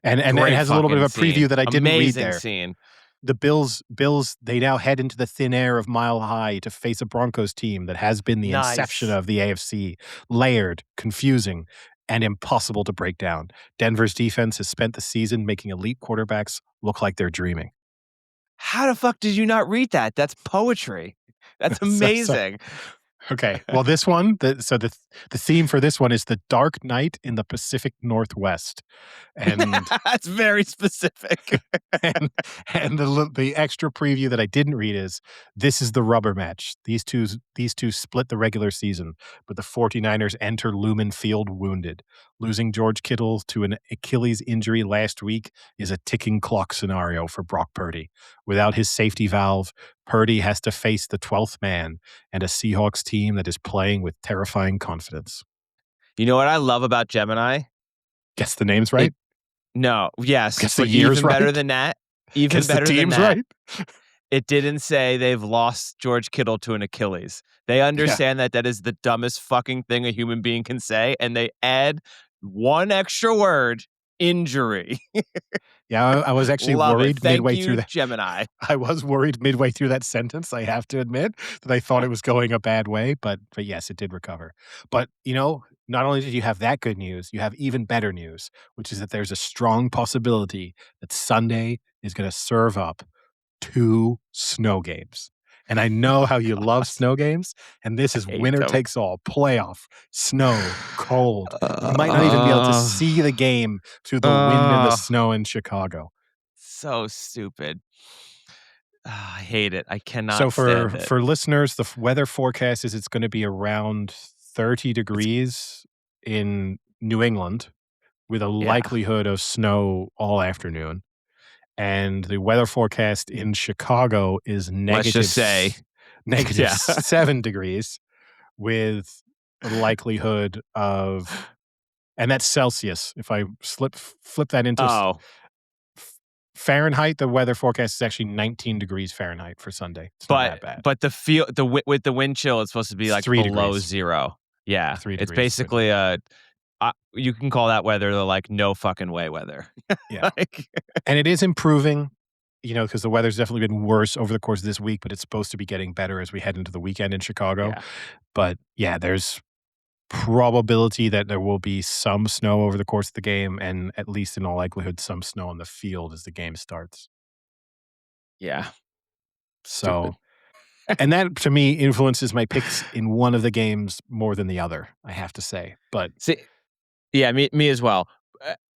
And it Great has a little bit of fucking a preview scene. that I didn't read Amazing there. scene. The Bills, they now head into the thin air of Mile High to face a Broncos team that has been the inception Nice. of the AFC, layered, confusing, and impossible to break down. Denver's defense has spent the season making elite quarterbacks look like they're dreaming. How the fuck did you not read that? That's poetry. That's So amazing. okay. Well, this one, the theme for this one is the Dark Night in the Pacific Northwest. And That's very specific. and the extra preview that I didn't read is this is the rubber match. These two split the regular season, but the 49ers enter Lumen Field wounded. Losing George Kittle to an Achilles injury last week is a ticking clock scenario for Brock Purdy. Without his safety valve, Purdy has to face the 12th man and a Seahawks team that is playing with terrifying confidence. You know what I love about Gemini? Guess the names It right? No, yes, Guess the but years even better right? than that, even Guess the better than teams that, right? it didn't say they've lost George Kittle to an Achilles. They Yeah. understand that that is the dumbest fucking thing a human being can say, and they add one extra word, injury. Yeah, I was actually Love it. worried Thank midway through you, that. Gemini. I was worried midway through that sentence, I have to admit, that I thought it was going a bad way, but yes, it did recover. But, not only did you have that good news, you have even better news, which is that there's a strong possibility that Sunday is gonna serve up 2 snow games. And I know how you love God, snow games, and this I is hate winner them. takes all, playoff, snow, cold. You might not even be able to Uh, see the game through the wind and the uh, snow in Chicago. so stupid. I hate it. I So cannot for stand it. for listeners, the weather forecast is it's gonna be around 30 It's degrees in New England with a yeah. likelihood of snow all afternoon. And the weather forecast in Chicago is Let's just say, negative yeah. 7 degrees with a likelihood of, and that's Celsius. If I flip that into Oh, Fahrenheit, the weather forecast is actually 19 degrees Fahrenheit for Sunday. It's not that bad. But with the wind chill, it's supposed to be It's like 3 below degrees. 0. Yeah, 3 it's degrees windy. basically you can call that weather the like no fucking way weather. Yeah. Like, And it is improving, because the weather's definitely been worse over the course of this week, but it's supposed to be getting better as we head into the weekend in Chicago. yeah, But yeah, there's probability that there will be some snow over the course of the game, and at least in all likelihood, some snow on the field as the game starts. yeah, stupid. So, and that to me influences my picks in one of the games more than the other, I have to say. But See, yeah, me as well.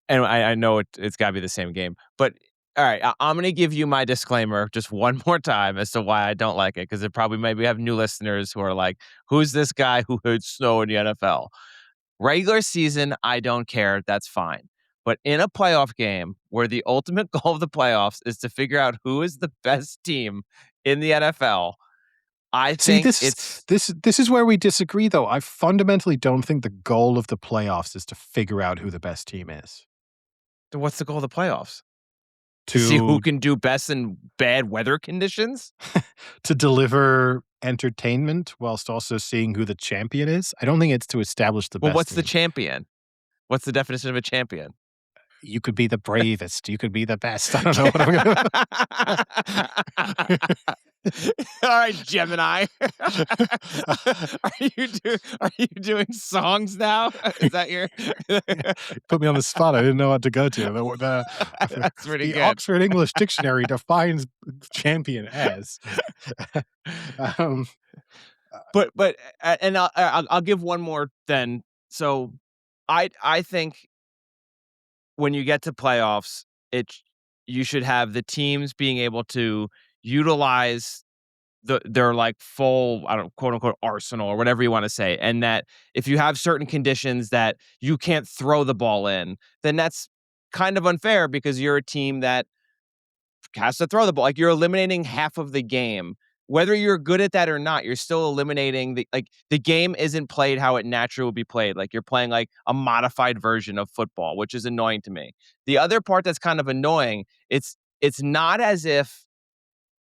And I know it's got to be the same game, but all right, I'm gonna give you my disclaimer just one more time as to why I don't like it because it probably maybe have new listeners who are like, "Who's this guy who hates snow in the NFL?" Regular season, I don't care. That's fine. But in a playoff game where the ultimate goal of the playoffs is to figure out who is the best team in the NFL, I see, think it's this is where we disagree, though. I fundamentally don't think the goal of the playoffs is to figure out who the best team is. what's the goal of the playoffs? To see who To can do best in bad weather conditions? to deliver entertainment whilst also seeing who the champion is. I don't think it's to establish the Well, best what's the team. champion? What's the definition of a champion? You could be the bravest. You could be the best. I don't know what I'm gonna. All right, Gemini. Are you doing songs now? Is that your Put me on the spot. I didn't know what to go to. That's pretty The good. Oxford English Dictionary defines champion as. um, But and I'll give one more then. So I think when you get to playoffs, you should have the teams being able to utilize their like full, I don't quote unquote arsenal or whatever you want to say. And that if you have certain conditions that you can't throw the ball in, then that's kind of unfair because you're a team that has to throw the ball. Like you're eliminating half of the game. Whether you're good at that or not, you're still eliminating the game isn't played how it naturally would be played. Like you're playing like a modified version of football, which is annoying to me. The other part that's kind of annoying, it's not as if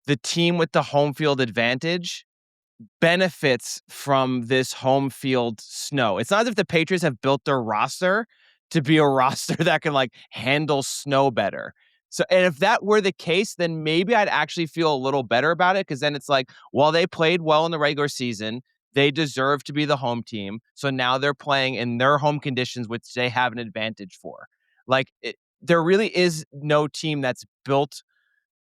the team with the home field advantage benefits from this home field snow. It's not as if the Patriots have built their roster to be a roster that can like handle snow better. So, and if that were the case, then maybe I'd actually feel a little better about it because then it's like, well, they played well in the regular season. They deserve to be the home team. So now they're playing in their home conditions, which they have an advantage for. There really is no team that's built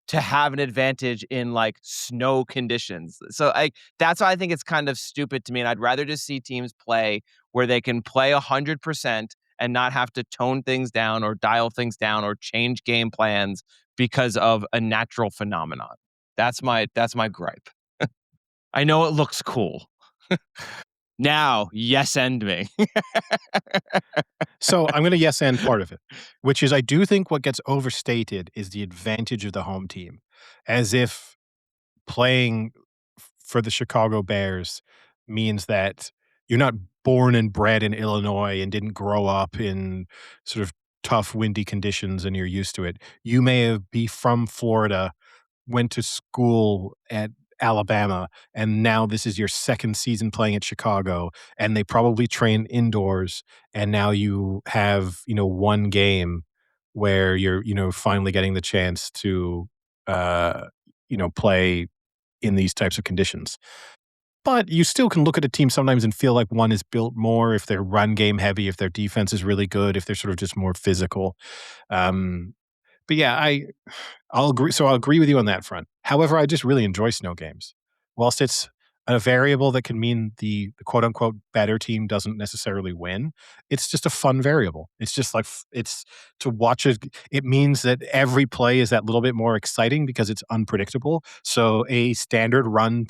to have an advantage in like snow conditions. So that's why I think it's kind of stupid to me. And I'd rather just see teams play where they can play 100% and not have to tone things down or dial things down or change game plans because of a natural phenomenon. That's my gripe. I know it looks cool. Now, yes, end me. so I'm going to yes and part of it, which is I do think what gets overstated is the advantage of the home team, as if playing for the Chicago Bears means that you're not born and bred in Illinois and didn't grow up in sort of tough, windy conditions and you're used to it. You may have be from Florida, went to school at Alabama, and now this is your second season playing at Chicago, and they probably train indoors, and now you have, one game where you're, finally getting the chance to, uh, play in these types of conditions. But you still can look at a team sometimes and feel like one is built more if they're run game heavy, if their defense is really good, if they're sort of just more physical. Um, but yeah, I'll agree. So I'll agree with you on that front. However, I just really enjoy snow games. Whilst it's a variable that can mean the quote unquote better team doesn't necessarily win, it's just a fun variable. It's just like it's to watch it. It means that every play is that little bit more exciting because it's unpredictable. So a standard run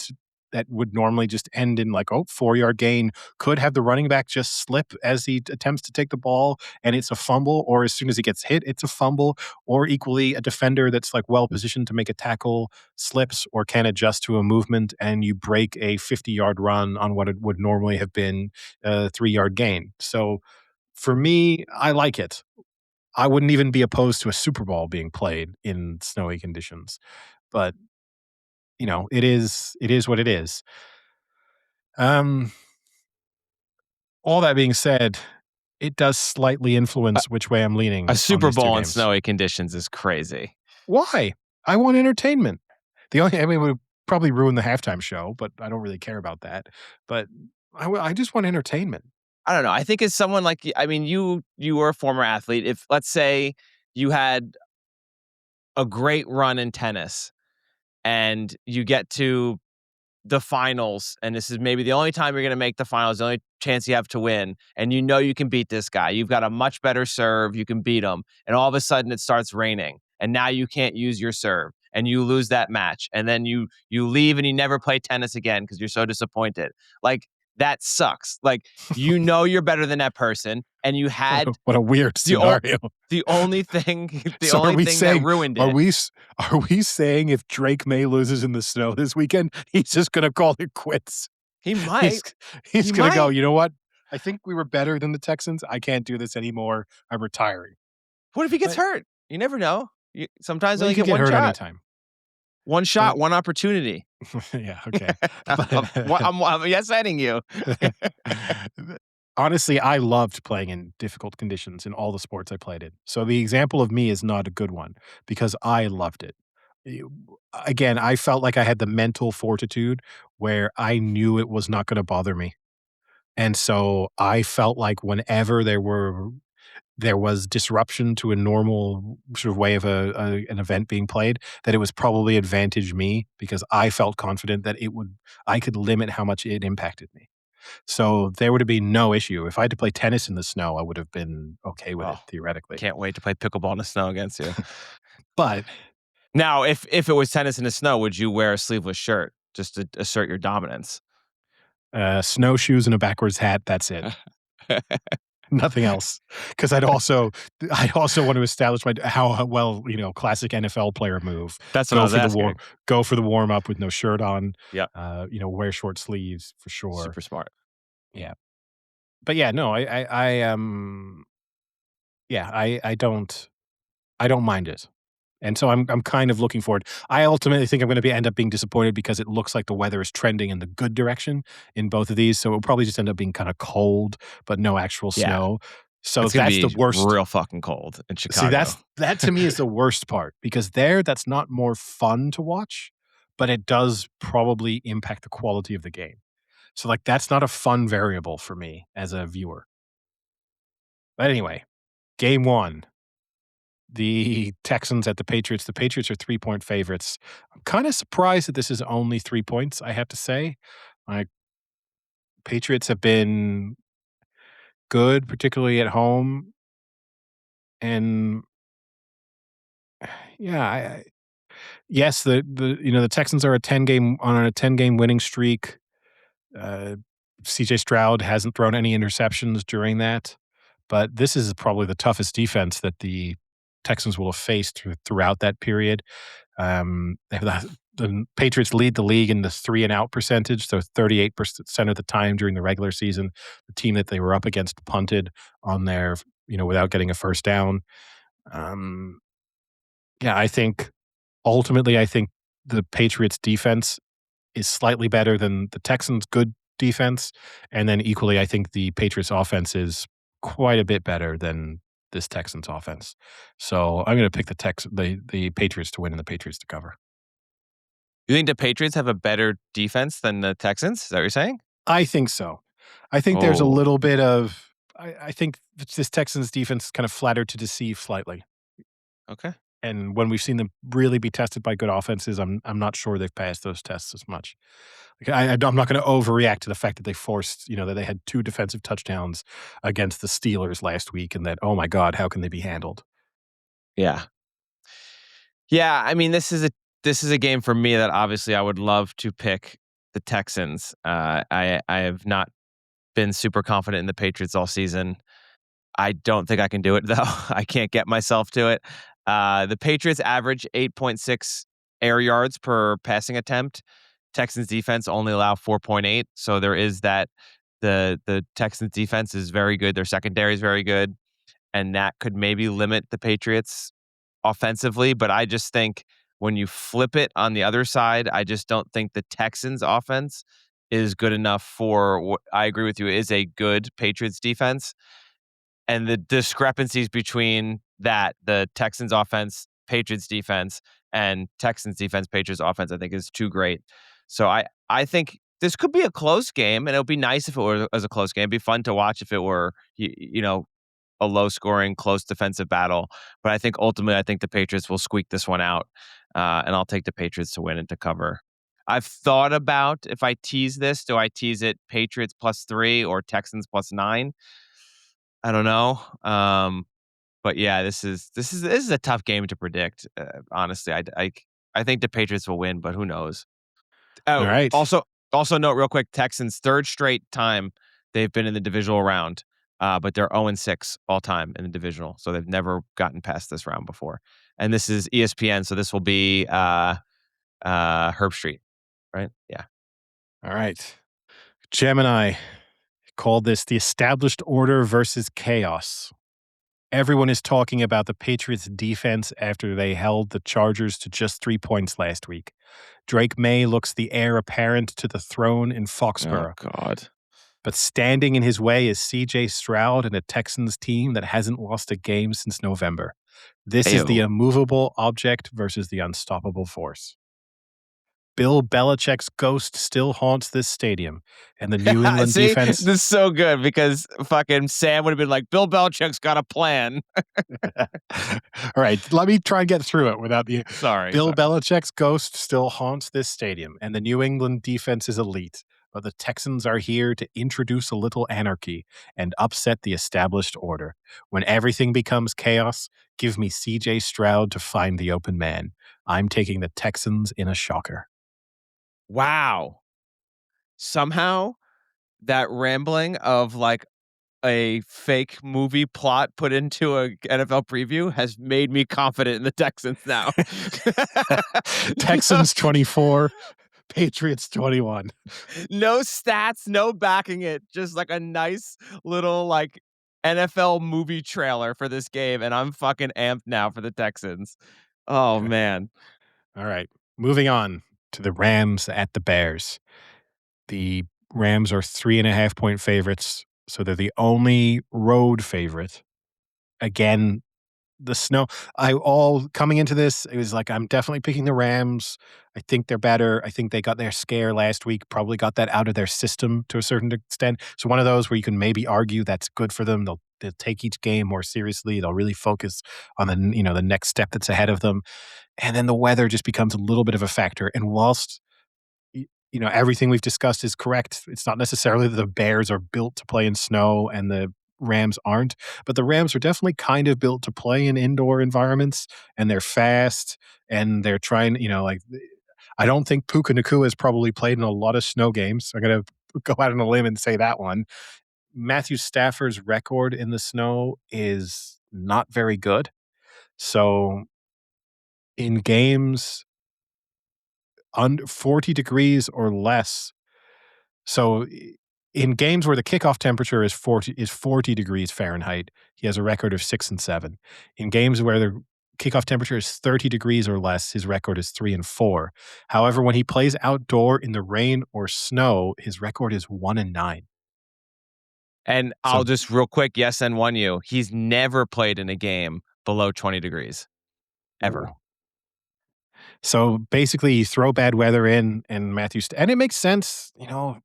that would normally just end in like, 4-yard gain could have the running back just slip as he attempts to take the ball and it's a fumble, or as soon as he gets hit, it's a fumble, or equally a defender that's like well positioned to make a tackle slips or can adjust to a movement and you break a 50-yard run on what it would normally have been a 3-yard gain. So for me, I like it. I wouldn't even be opposed to a Super Bowl being played in snowy conditions. But, it is what it is. Um, all that being said, it does slightly A, influence which way I'm a leaning on Super these 2 Bowl in games. snowy conditions is crazy. Why? I want entertainment. It would probably ruin the halftime show, but I don't really care about that. But I just want entertainment. I don't know. I think as someone like I mean, you were a former athlete. If let's say you had a great run in tennis and you get to the finals, and this is maybe the only time you're going to make the finals, the only chance you have to win, and you can beat this guy. You've got a much better serve, you can beat him, and all of a sudden it starts raining, and now you can't use your serve, and you lose that match, and then you leave and you never play tennis again because you're so disappointed. Like that sucks. Like you're better than that person, and you had What a weird the o- scenario. the only thing the So only thing that ruined are it. we saying if Drake May loses in the snow this weekend, he's just gonna call it quits? He He's might. he's He gonna go, might. "You know what? I think we were better than the Texans. I can't do this anymore. I'm retiring." What if he gets But hurt? You never know. Sometimes you well, only he could get get one hurt shot. anytime. One But shot, one opportunity. yeah, okay. I'm yes-ending you. Honestly, I loved playing in difficult conditions in all the sports I played in. So the example of me is not a good one because I loved it. You Again, I felt like I had the mental fortitude where I knew it was not gonna bother me. And so I felt like whenever there was disruption to a normal sort of way of an event being played, that it was probably advantage me because I felt confident that I could limit how much it impacted me. So there would have been no issue. If I had to play tennis in the snow, I would have been okay with Oh, it theoretically. can't wait to play pickleball in the snow against you. But Now, if it was tennis in the snow, would you wear a sleeveless shirt just to assert your dominance? snowshoes and a backwards hat, that's it. Nothing else. Because I'd also want to establish how well, classic NFL player move. That's what I Go was for the war asking. go for the warm up with no shirt on. Yep, Wear short sleeves for sure. super smart. Yeah. But yeah, no, yeah, I don't mind it. And so I'm kind of looking forward. I ultimately think I'm gonna end up being disappointed because it looks like the weather is trending in the good direction in both of these, so it'll probably just end up being kinda cold, but no actual Yeah, snow. So it's gonna that's the be worst. real fucking cold in See, Chicago. that to me is the worst part because that's not more fun to watch, but it does probably impact the quality of the game. So, like, that's not a fun variable for me as a viewer. But anyway, game 1. The Texans at the Patriots. The Patriots are 3-point favorites. I'm kinda surprised that this is only 3 points, I have to say. Like, Patriots have been good, particularly at home, and yeah, I yes, the Texans are on a 10-game winning streak. Uh, CJ Stroud hasn't thrown any interceptions during that, but this is probably the toughest defense that the Texans will have faced throughout that period. They have the Patriots lead the league in the 3 and out percentage, so 38% of the time during the regular season, the team that they were up against punted on their, without getting a first down. Um, yeah, I think the Patriots defense is slightly better than the Texans' good defense, and then equally, I think the Patriots offense is quite a bit better than this Texans offense. So I'm going to pick the Patriots to win and the Patriots to cover. You think the Patriots have a better defense than the Texans? Is that what you're saying? I think so. I think there's a Oh, little bit of. I think this Texans defense is kind of flattered to deceive slightly. okay. And when we've seen them really be tested by good offenses, I'm not sure they've passed those tests as much. Like, I'm not going to overreact to the fact that they forced, that they had 2 defensive touchdowns against the Steelers last week, and that, oh my God, how can they be handled? Yeah. Yeah, I mean, this is a game for me that obviously I would love to pick the Texans. I have not been super confident in the Patriots all season. I don't think I can do it though. I can't get myself to it. The Patriots average 8.6 air yards per passing attempt. Texans defense only allow 4.8. So there is that. The Texans defense is very good. Their secondary is very good. and that could maybe limit the Patriots offensively. But I just think when you flip it on the other side, I just don't think the Texans offense is good enough for what I agree with you is a good Patriots defense. And the discrepancies between that, the Texans offense, Patriots defense, and Texans defense, Patriots offense, I think is too great. So I think this could be a close game, and it would be nice if it were as a close game. It'd be fun to watch if it were, a low scoring, close defensive battle. But I think ultimately, I think the Patriots will squeak this one out, and I'll take the Patriots to win and to cover. I've thought about if I tease this, do I tease it Patriots +3 or Texans +9? I don't know. But yeah, this is a tough game to predict. Honestly, I think the Patriots will win, but who knows? All Oh, right. also note real quick, Texans third straight time they've been in the divisional round, but they're 0-6 all time in the divisional, so they've never gotten past this round before. And this is ESPN, so this will be Herb Street, right? Yeah. All right. Gemini called this the established order versus chaos. Everyone is talking about the Patriots' defense after they held the Chargers to just 3 points last week. Drake May looks the heir apparent to the throne in Oh Foxborough. God. But standing in his way is CJ Stroud and a Texans team that hasn't lost a game since November. This is the Ew. immovable object versus the unstoppable force. Bill Belichick's ghost still haunts this stadium, and the New England See, defense. this is so good because fucking Sam would have been like, Bill Belichick's got a plan. All right, let me try and get through it without the. Sorry. Bill Belichick's ghost still haunts this stadium, and the New England defense is elite. But the Texans are here to introduce a little anarchy and upset the established order. When everything becomes chaos, give me CJ Stroud to find the open man. I'm taking the Texans in a shocker. Wow. Somehow that rambling of like a fake movie plot put into a NFL preview has made me confident in the Texans now. Texans 24, Patriots 21. No stats, no backing it. Just like a nice little like NFL movie trailer for this game. And I'm fucking amped now for the Texans. Oh Okay. man. All right. Moving on to the Rams at the Bears. The Rams are 3.5-point favorites, so they're the only road favorite. Again, the snow. Coming into this, it was like, I'm definitely picking the Rams. I think they're better. I think they got their scare last week, probably got that out of their system to a certain extent. So one of those where you can maybe argue that's good for them. They'll take each game more seriously. They'll really focus on the next step that's ahead of them. And then the weather just becomes a little bit of a factor. And whilst everything we've discussed is correct, it's not necessarily that the Bears are built to play in snow and the Rams aren't, but the Rams are definitely kind of built to play in indoor environments, and they're fast, and they're trying, I don't think Puka Nacua has probably played in a lot of snow games. I'm going to go out on a limb and say that one. Matthew Stafford's record in the snow is not very good. So in games under 40 degrees or less, so in games where the kickoff temperature is 40 degrees Fahrenheit, he has a record of 6-7. In games where the kickoff temperature is 30 degrees or less, his record is 3-4. However, when he plays outdoor in the rain or snow, his record is 1-9. And So, I'll just real quick, yes, and one you. He's never played in a game below 20 degrees. Ever. so basically, you throw bad weather in, and and it makes sense.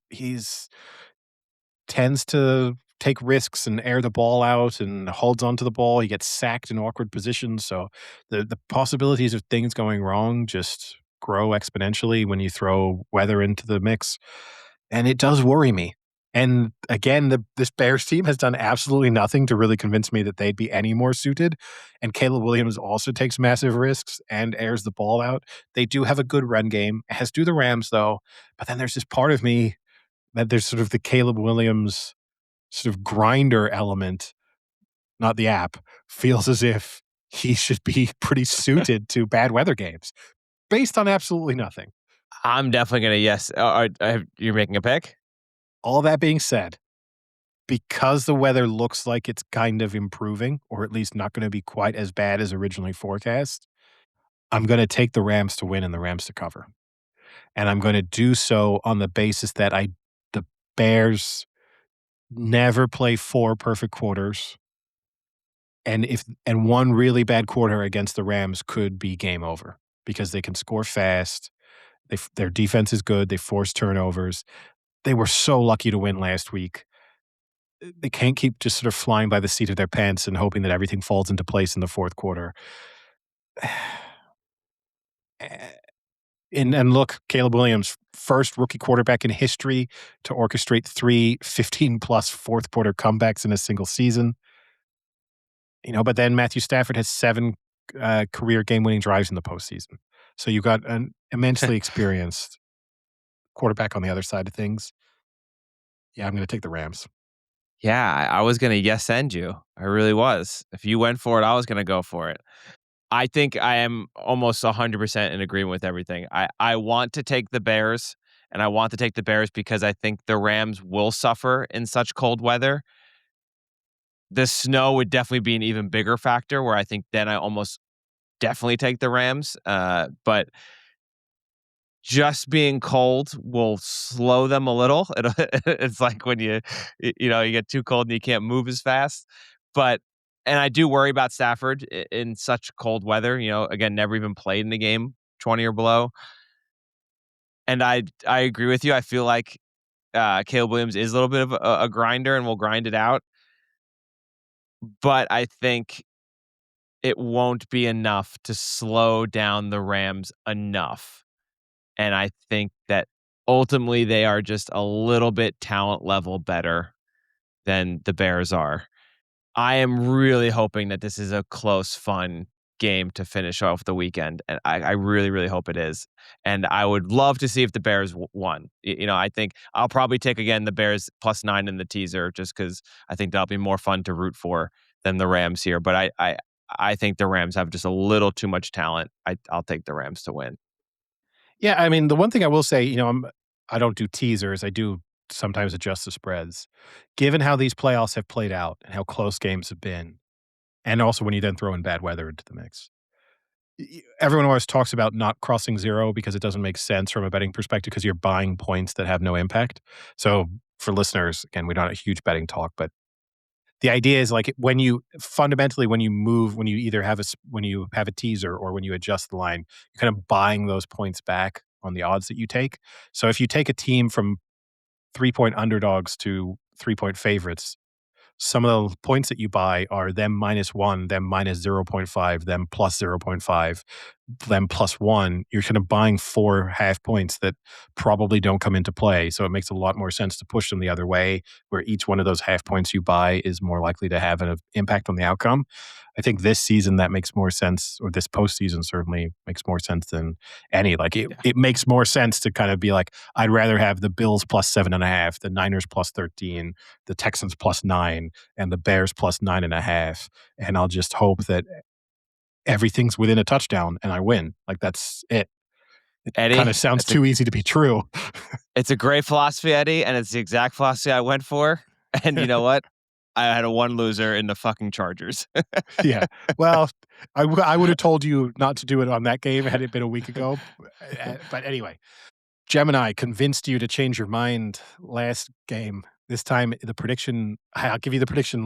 He's tends to take risks and air the ball out and holds onto the ball. He gets sacked in awkward positions. So the possibilities of things going wrong just grow exponentially when you throw weather into the mix. And it does worry me. And again, this Bears team has done absolutely nothing to really convince me that they'd be any more suited. And Caleb Williams also takes massive risks and airs the ball out. They do have a good run game, as do the Rams, though. But then there's this part of me that there's sort of the Caleb Williams sort of grinder element, not the app, feels as if he should be pretty suited to bad weather games based on absolutely nothing. I'm definitely going to yes. You're making a pick? All that being said, because the weather looks like it's kind of improving, or at least not gonna be quite as bad as originally forecast, I'm gonna take the Rams to win and the Rams to cover. And I'm gonna do so on the basis that the Bears never play 4 perfect quarters, and one really bad quarter against the Rams could be game over because they can score fast. Their defense is good, they force turnovers. They were so lucky to win last week. They can't keep just sort of flying by the seat of their pants and hoping that everything falls into place in the fourth quarter. And look, Caleb Williams, first rookie quarterback in history to orchestrate 3 15-plus fourth quarter comebacks in a single season. But then Matthew Stafford has 7 career game-winning drives in the postseason. So you've got an immensely experienced quarterback on the other side of things. Yeah, I'm gonna take the Rams. Yeah, I was gonna yes end you. I really was. If you went for it, I was gonna go for it. I think I am almost 100% in agreement with everything. I want to take the Bears, and I want to take the Bears because I think the Rams will suffer in such cold weather. The snow would definitely be an even bigger factor where I think then I almost definitely take the Rams. But just being cold will slow them a little. It's like when you get too cold and you can't move as fast. But and I do worry about Stafford in such cold weather. Again, never even played in a game 20 or below. And I agree with you. I feel like Caleb Williams is a little bit of a grinder and will grind it out. But I think it won't be enough to slow down the Rams enough. And I think that ultimately they are just a little bit talent level better than the Bears are. I am really hoping that this is a close, fun game to finish off the weekend. And I really, really hope it is. And I would love to see if the Bears won. I think I'll probably take again the Bears +9 in the teaser just because I think that'll be more fun to root for than the Rams here. But I think the Rams have just a little too much talent. I'll take the Rams to win. Yeah, I mean, the one thing I will say, I don't do teasers. I do sometimes adjust the spreads. Given how these playoffs have played out and how close games have been, and also when you then throw in bad weather into the mix, everyone always talks about not crossing zero because it doesn't make sense from a betting perspective because you're buying points that have no impact. So for listeners, again, we're not a huge betting talk, but the idea is like when you move, when you either when you have a teaser or when you adjust the line, you're kind of buying those points back on the odds that you take. So if you take a team from 3-point underdogs to 3-point favorites, some of the points that you buy are them -1, them -0.5, them +0.5, them +1. You're kind of buying 4 half points that probably don't come into play. So it makes a lot more sense to push them the other way, where each one of those half points you buy is more likely to have an impact on the outcome. I think this season that makes more sense, or this postseason certainly makes more sense than any. Like Yeah. it makes more sense to kind of be like, I'd rather have the Bills +7.5, the Niners +13, the Texans +9, and the Bears +9.5. And I'll just hope that everything's within a touchdown and I win. Like that's it. It kind Eddie, of sounds too easy to be true. it's a great philosophy, Eddie, and it's the exact philosophy I went for. And you know what? I had a one loser in the fucking Chargers. Yeah. Well, I would have told you not to do it on that game had it been a week ago. But anyway, Gemini convinced you to change your mind last game. This time, the prediction, I'll give you the prediction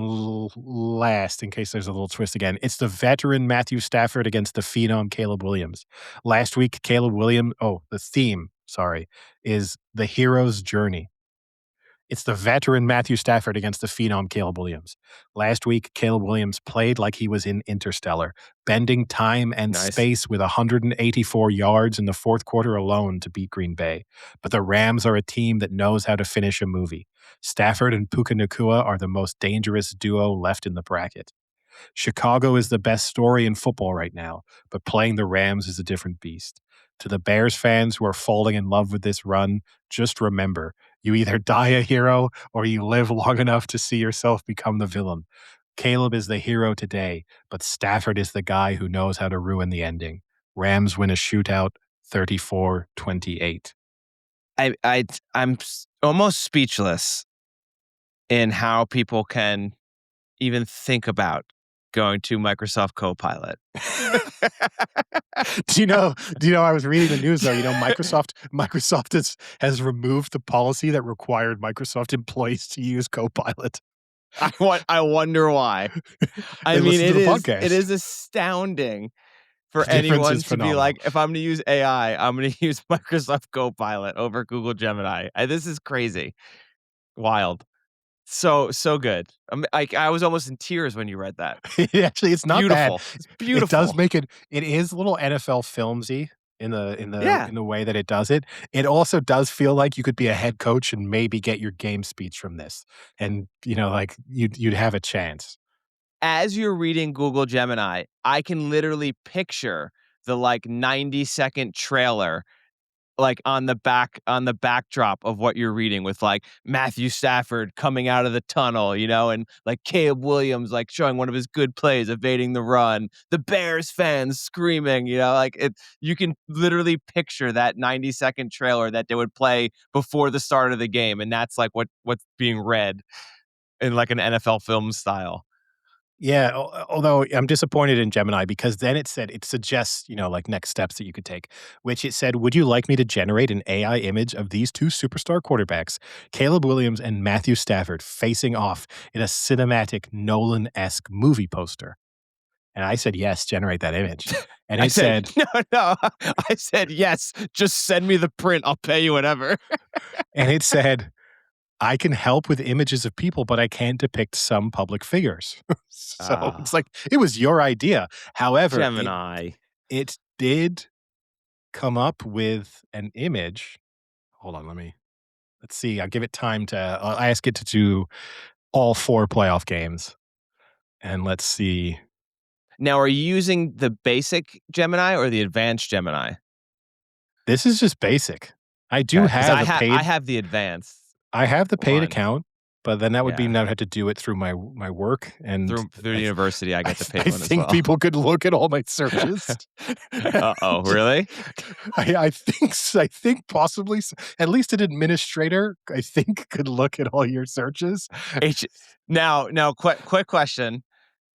last in case there's a little twist again. It's the veteran Matthew Stafford against the phenom Caleb Williams. Last week, the theme, sorry, is the hero's journey. It's the veteran Matthew Stafford against the phenom Caleb Williams. Last week, Caleb Williams played like he was in Interstellar, bending time and Nice. space with 184 yards in the fourth quarter alone to beat Green Bay. But the Rams are a team that knows how to finish a movie. Stafford and Puka Nacua are the most dangerous duo left in the bracket. Chicago is the best story in football right now, but playing the Rams is a different beast. To the Bears fans who are falling in love with this run, just remember, you either die a hero or you live long enough to see yourself become the villain. Caleb is the hero today, but Stafford is the guy who knows how to ruin the ending. Rams win a shootout 34-28. I'm almost speechless in how people can even think about going to Microsoft Copilot. Do you know I was reading the news though, Microsoft has removed the policy that required Microsoft employees to use Copilot. I wonder why. I They mean, listen to the it podcast. is astounding for The difference anyone is to be phenomenal. like, if I'm gonna use AI, I'm gonna use Microsoft Copilot over Google Gemini. This is crazy. Wild. So good. I was almost in tears when you read that. Actually, it's not bad. Beautiful. It's It does beautiful. make it is a little NFL filmsy Yeah. in the way that it does it. It also does feel like you could be a head coach and maybe get your game speech from this. And, like, you'd have a chance. As you're reading Google Gemini, I can literally picture the, like, 90-second trailer, like, on the backdrop of what you're reading with, like, Matthew Stafford coming out of the tunnel, and, like, Caleb Williams, like, showing one of his good plays, evading the run, the Bears fans screaming, like, you can literally picture that 90-second trailer that they would play before the start of the game, and that's, like, what's being read in, like, an NFL film style. Yeah, although I'm disappointed in Gemini because then it suggests, like next steps that you could take, which it said, "Would you like me to generate an AI image of these two superstar quarterbacks, Caleb Williams and Matthew Stafford, facing off in a cinematic Nolan-esque movie poster?" And I said, "Yes, generate that image." And I it said, said "No, no." I said, "Yes, just send me the print. I'll pay you whatever." and it said, "I can help with images of people, but I can't depict some public figures." So it's Ah, like, it was your idea. However, Gemini. it did come up with an image. Hold on, let's see. I'll give it time to I ask it to do all 4 playoff games, and let's see. Now, are you using the basic Gemini or the advanced Gemini? This is just basic. I do Okay, because have a I paid have the advanced I have the paid one. account, but then that would Yeah, mean I would have to do it through my work, and through I th university, I I get the th paid I one as think well. people could look at all my searches. Uh-oh, really? I think possibly at least an administrator, I think, could look at all your searches. H now, quick question.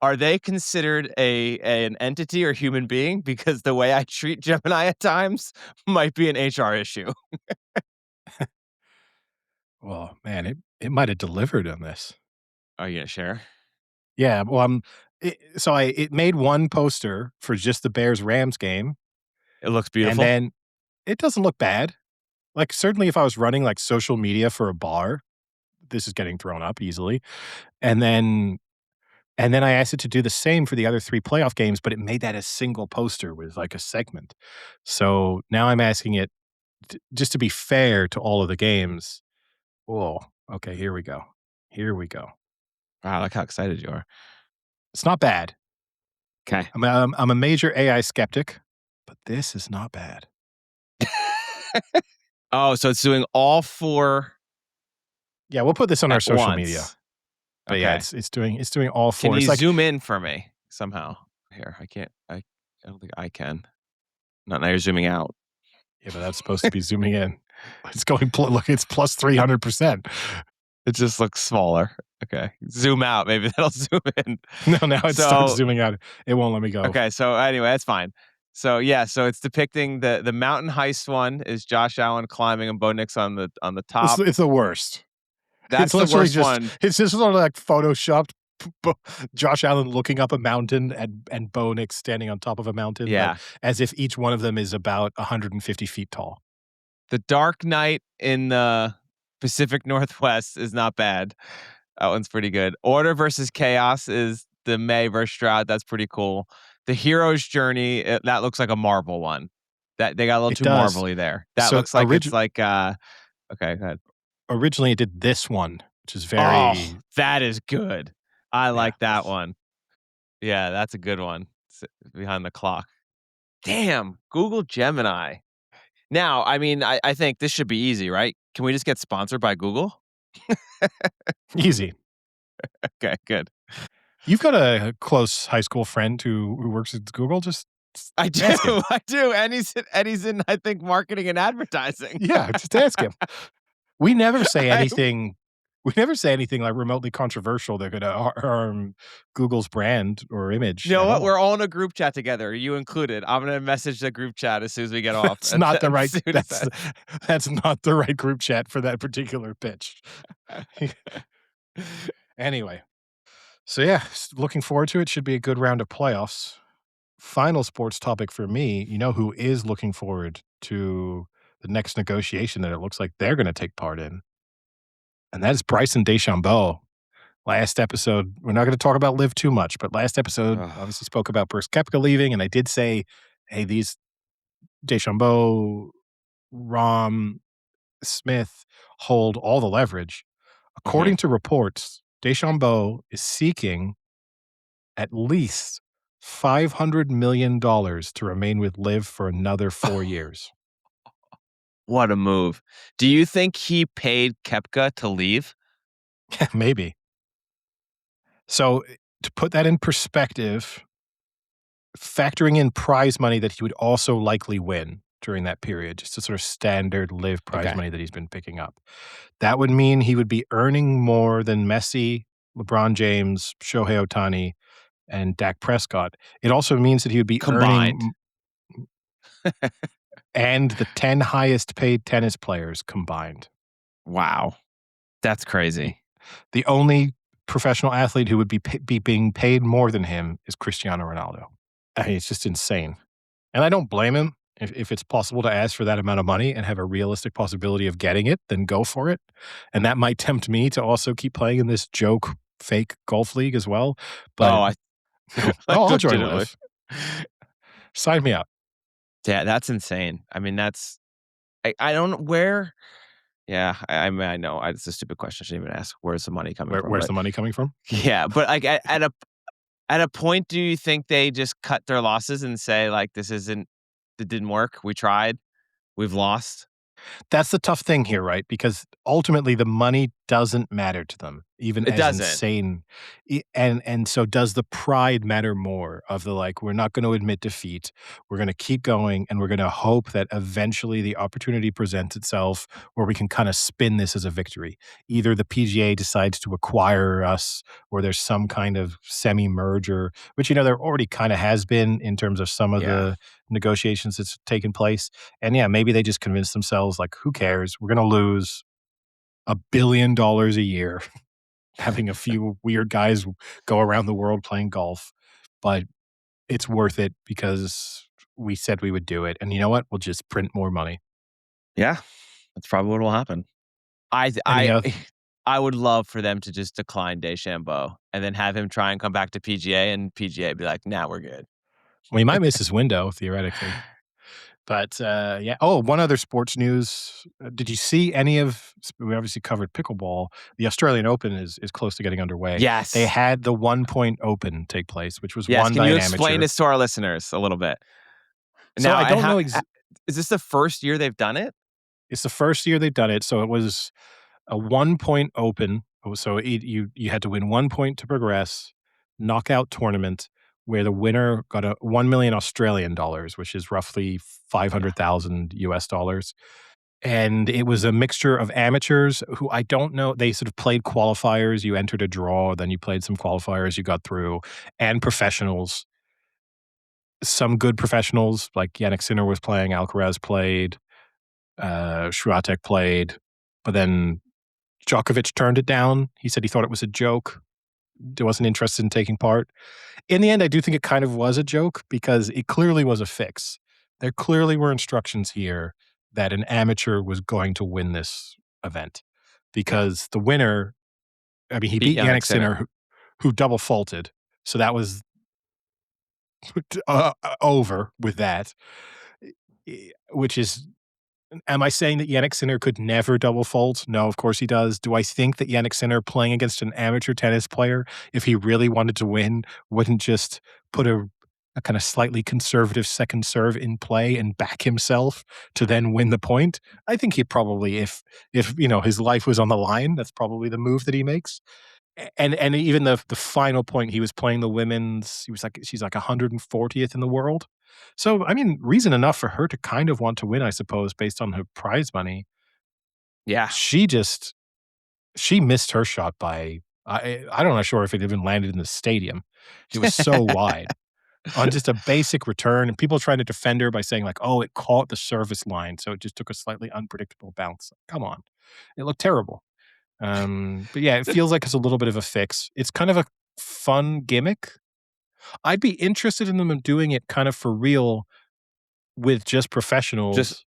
Are they considered an entity or human being? Because the way I treat Gemini at times might be an HR issue. Well, man, it might have delivered on this. Are you gonna share? Yeah, well, it made one poster for just the Bears-Rams game, It looks and beautiful. then it doesn't look bad. Like, certainly if I was running, like, social media for a bar, this is getting thrown up easily, and then I asked it to do the same for the other 3 playoff games, but it made that a single poster with, like, a segment. So, now I'm asking it just to be fair to all of the games. Oh, okay, here we go. Here we go. Wow, look how excited you are. It's not bad. Okay. I'm a major AI skeptic, but this is not bad. Oh, so it's doing all 4 Yeah, we'll put this on our at social media. once. But yeah, Okay. it's doing all Can 4. It's you like, zoom in for me somehow? Here, I can't I don't think I can. Not now you're zooming out. yeah, but that's supposed to be zooming in. It's going look, it's plus 300%. It just looks smaller. Okay. Zoom out, maybe that'll zoom in. No, now it starts So, zooming out. It won't let me go. okay, so anyway, that's fine. So, yeah, so it's depicting the mountain heist one is Josh Allen climbing and Bo Nix on the top. It's the worst. That's the worst one. It's just sort of like photoshopped Josh Allen looking up a mountain and Bo Nix standing on top of a mountain, but Yeah. as if each one of them is about 150 feet tall. The Dark Knight in the Pacific Northwest is not bad. That one's pretty good. Order versus Chaos is the May versus Stroud. That's pretty cool. The Hero's Journey, that looks like a Marvel one. That they got a little It too does. Marvel-y there. That So looks like it's like okay, go ahead. originally it did this one, which is Oh, very, that is good. I yeah. like that one. Yeah, that's a good one. Behind the clock. Damn, Google Gemini. Now, I mean, I think this should be easy, right? Can we just get sponsored by Google? Easy. Okay, good. You've got a close high school friend who works at Google, just I do, ask him. I do, and he's in, I think, marketing and advertising. Yeah, just ask him. We never say I anything We never say anything like remotely controversial that could harm Google's brand or You image know at what? all. We're all in a group chat together, you included. I'm gonna message the group chat as soon as we get off, That's and not the then right see what he that's says. that's not the right group chat for that particular pitch. Anyway, so yeah, looking forward to it. Should be a good round of playoffs. Final sports topic for me, you know who is looking forward to the next negotiation that it looks like they're gonna take part in, and that is Bryson DeChambeau. Last episode, we're not gonna talk about Liv too much, but last episode Ugh. obviously spoke about Bruce Koepka leaving, and I did say, "Hey, these DeChambeau, Rahm, Smith hold all the leverage." Mhm. According to reports, DeChambeau is seeking at least $500 million to remain with Liv for another 4 years. What a move. Do you think he paid Kepka to leave? Maybe. So, to put that in perspective, factoring in prize money that he would also likely win during that period, just a sort of standard Live prize Okay. money that he's been picking up. That would mean he would be earning more than Messi, LeBron James, Shohei Ohtani, and Dak Prescott. It also means that he would be Combined. earning and the 10 highest paid tennis players combined. Wow. That's The crazy. the only professional athlete who would be being paid more than him is Cristiano Ronaldo. I mean, it's just insane. And I don't blame him. If it's possible to ask for that amount of money and have a realistic possibility of getting it, then go for it. And that might tempt me to also keep playing in this joke fake golf league as well. But Oh, I I oh, I'll thought you join would. Live. Sign me up. Yeah, that's insane. I mean, that's I don't know where. Yeah, I mean, I know it's a stupid question. I shouldn't even ask. Where's the money coming from? Where's But the money coming from? yeah, but like at a point, do you think they just cut their losses and say like, it didn't work. We tried. We've lost. That's the tough thing here, right? Because ultimately the money doesn't matter to them, even It as doesn't. insane. And so does the pride matter more of the like, we're not going to admit defeat. We're going to keep going and we're going to hope that eventually the opportunity presents itself where we can kind of spin this as a victory. Either the PGA decides to acquire us or there's some kind of semi merger, which, you know, there already kind of has been in terms of some of Yeah. the negotiations that's taken place. And yeah, maybe they just convince themselves like, who cares? We're going to lose $1 billion a year having a few weird guys go around the world playing golf, but it's worth it because we said we would do it. And you know what? We'll just print more money. Yeah, that's probably what will happen. I Any I other? I would love for them to just decline DeChambeau and then have him try and come back to PGA and PGA be like, "Nah, we're good." We might miss his window theoretically. But yeah. Oh, one other sports news. Did you see any of? We obviously covered pickleball. The Australian Open is close to getting underway. They Yes. had the 1 Point Open take place, which was Yes. won Can by you an explain amateur. this to our listeners a little bit? So Now, I and don't how know. is this the first year they've done it? It's the first year they've done it. So it was a 1 Point Open. So you had to win 1 point to progress. Knockout tournament where the winner got a 1 million Australian dollars, which is roughly Yeah. 500,000 US dollars. And it was a mixture of amateurs who I don't know. They sort of played qualifiers. You entered a draw, then you played some qualifiers, you got through, and professionals. Some good professionals, like Yannick Sinner was playing, Alcaraz played, Swiatek played, but then Djokovic turned it down. He said he thought it was a joke. He wasn't interested in taking part. In the end, I do think it kind of was a joke because it clearly was a fix. There clearly were instructions here that an amateur was going to win this event because the winner, I mean, he Beat beat Yannick Yannick Sinner. Sinner, who double faulted. So that was over with that, which is. Am I saying that Yannick Sinner could never double fault? No, of course he does. Do I think that Yannick Sinner playing against an amateur tennis player, if he really wanted to win, wouldn't just put a kind of slightly conservative second serve in play and back himself to then win the point? I think he probably, if you know his life was on the line, that's probably the move that he makes. And even the final point, he was playing the women's. He was like she's like 140th in the world. So I mean, reason enough for her to kind of want to win, I suppose, based on her prize money. Yeah. She just she missed her shot by I'm not sure if it even landed in the stadium. It was so wide on just a basic return, and people trying to defend her by saying like, "Oh, it caught the service line, so it just took a slightly unpredictable bounce." Come on. It looked terrible. But yeah, it feels like it's a little bit of a fix. It's kind of a fun gimmick. I'd be interested in them doing it kind of for real with just Just professionals,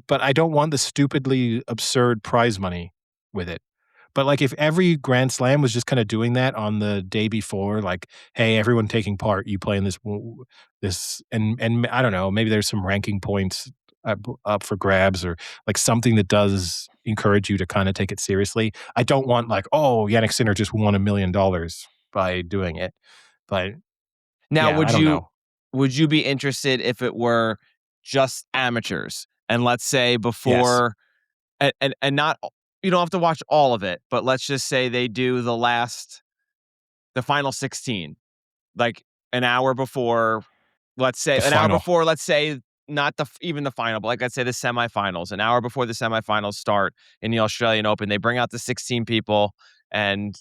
but I don't want the stupidly absurd prize money with it. But, like, if every Grand Slam was just kinda doing that on the day before, like, "Hey, everyone taking part, you play in this," and I don't know, maybe there's some ranking points up for grabs or, like, something that does encourage you to kinda take it seriously. I don't want, like, "Oh, Yannick Sinner just won $1,000,000 by doing it." But, now, yeah, I don't know. would you be interested if it were just amateurs? And let's say Yes. before and not you don't have to watch all of it, but let's just say they do the final 16, like an hour before, let's say The an hour final. before, let's say not even the final, but like I'd say the semifinals, an hour before the semifinals start in the Australian Open, they bring out the 16 people and,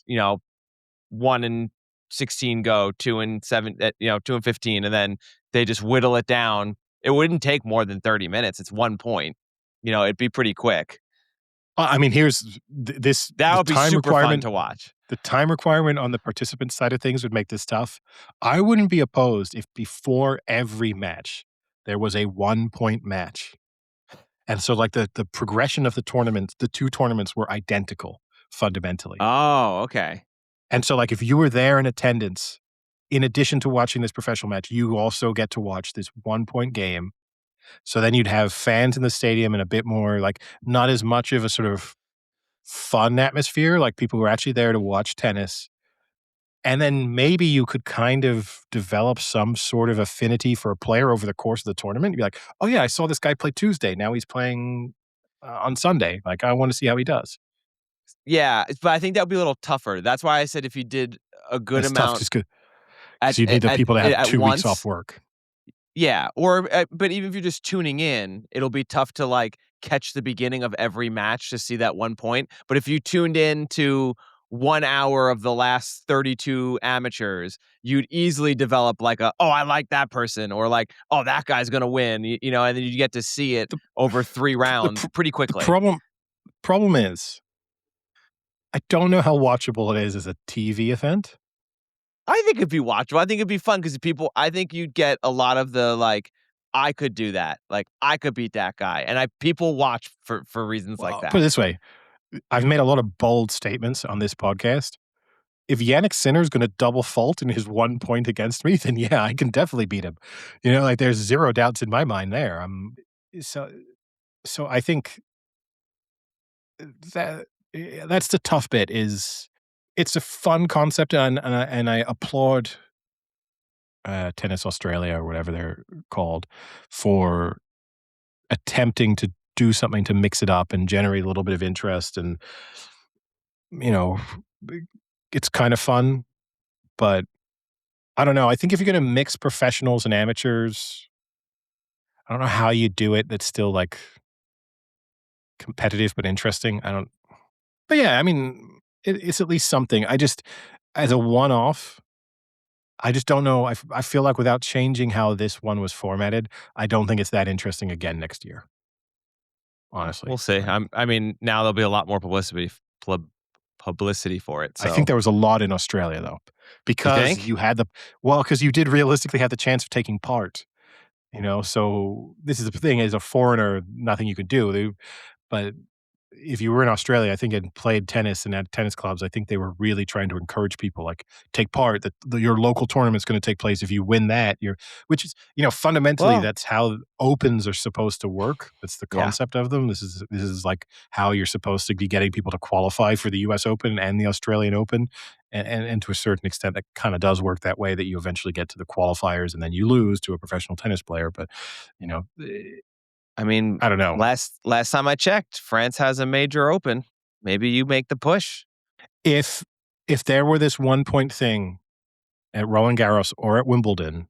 1 and 16 go, 2 and 7, 2 and 15, and then they just whittle it down. It wouldn't take more than 30 minutes. It's 1 point. It'd be pretty quick. I mean, here's this That would be super fun to watch. the time requirement on the participant side of things would make this tough. I wouldn't be opposed if before every match there was a 1-point match. And so like the progression of the tournaments, the 2 tournaments were identical fundamentally. Oh, okay. And so like if you were there in attendance, in addition to watching this professional match, you also get to watch this 1-point game. So then you'd have fans in the stadium and a bit more like not as much of a sort of fun atmosphere, like people who are actually there to watch tennis. And then maybe you could kind of develop some sort of affinity for a player over the course of the tournament. You'd be like, "Oh yeah, I saw this guy play Tuesday. Now he's playing on Sunday. Like I want to see how he does." Yeah, but I think that would be a little tougher. That's why I said if you did a good It's tough amount just because at you need the people to have at 2 weeks off once. work. Yeah, or but even if you're just tuning in, it'll be tough to, like, catch the beginning of every match to see that 1 point, but if you tuned in to 1 hour of the last 32 amateurs, you'd easily develop, like, "Oh, I like that person," or, like, "Oh, that guy's gonna win," and then you get to see it The over 3 the rounds pr- pretty the quickly. problem is I don't know how watchable it is as a TV event. I think it'd be watchable. I think it'd be fun because I think you'd get a lot of the, like, "I could do that," like, "I could beat that guy," and people watch for reasons like Well, put that. it this way, I've made a lot of bold statements on this podcast. If Yannick Sinner's gonna double fault in his 1 point against me, then yeah, I can definitely beat him. Like, there's 0 doubts in my mind there. So so I think that that's the tough bit is it's a fun concept, and I applaud, Tennis Australia or whatever they're called for attempting to do something to mix it up and generate a little bit of interest and, you know, it's kind of fun, but I don't know. I think if you're gonna mix professionals and amateurs, I don't know how you do it that's still, like, competitive but interesting. I don't but yeah, I mean, it's at least something. I just as a one-off, I just don't know. I feel like without changing how this one was formatted, I don't think it's that interesting again next year, Well, we'll honestly. see. I mean, now there'll be a lot more publicity for it, I think so there was a lot in Australia, though, you because think? you had because you did realistically have the chance of taking part. So this is the thing, as a foreigner, nothing you could do. But if you were in Australia, I think, and played tennis and at tennis clubs, I think they were really trying to encourage people, like, take part, that your local tournament's gonna take place. If you win that, which is, fundamentally, Well, that's how opens are supposed to work. That's the yeah. concept of them. This is like how you're supposed to be getting people to qualify for the US Open and the Australian Open. And to a certain extent, that kinda does work that way, that you eventually get to the qualifiers and then you lose to a professional tennis player. But, you know, eh, I mean, I don't know. last time I checked, France has a major open. Maybe you make the push. If if there were this 1 point thing at Roland Garros or at Wimbledon,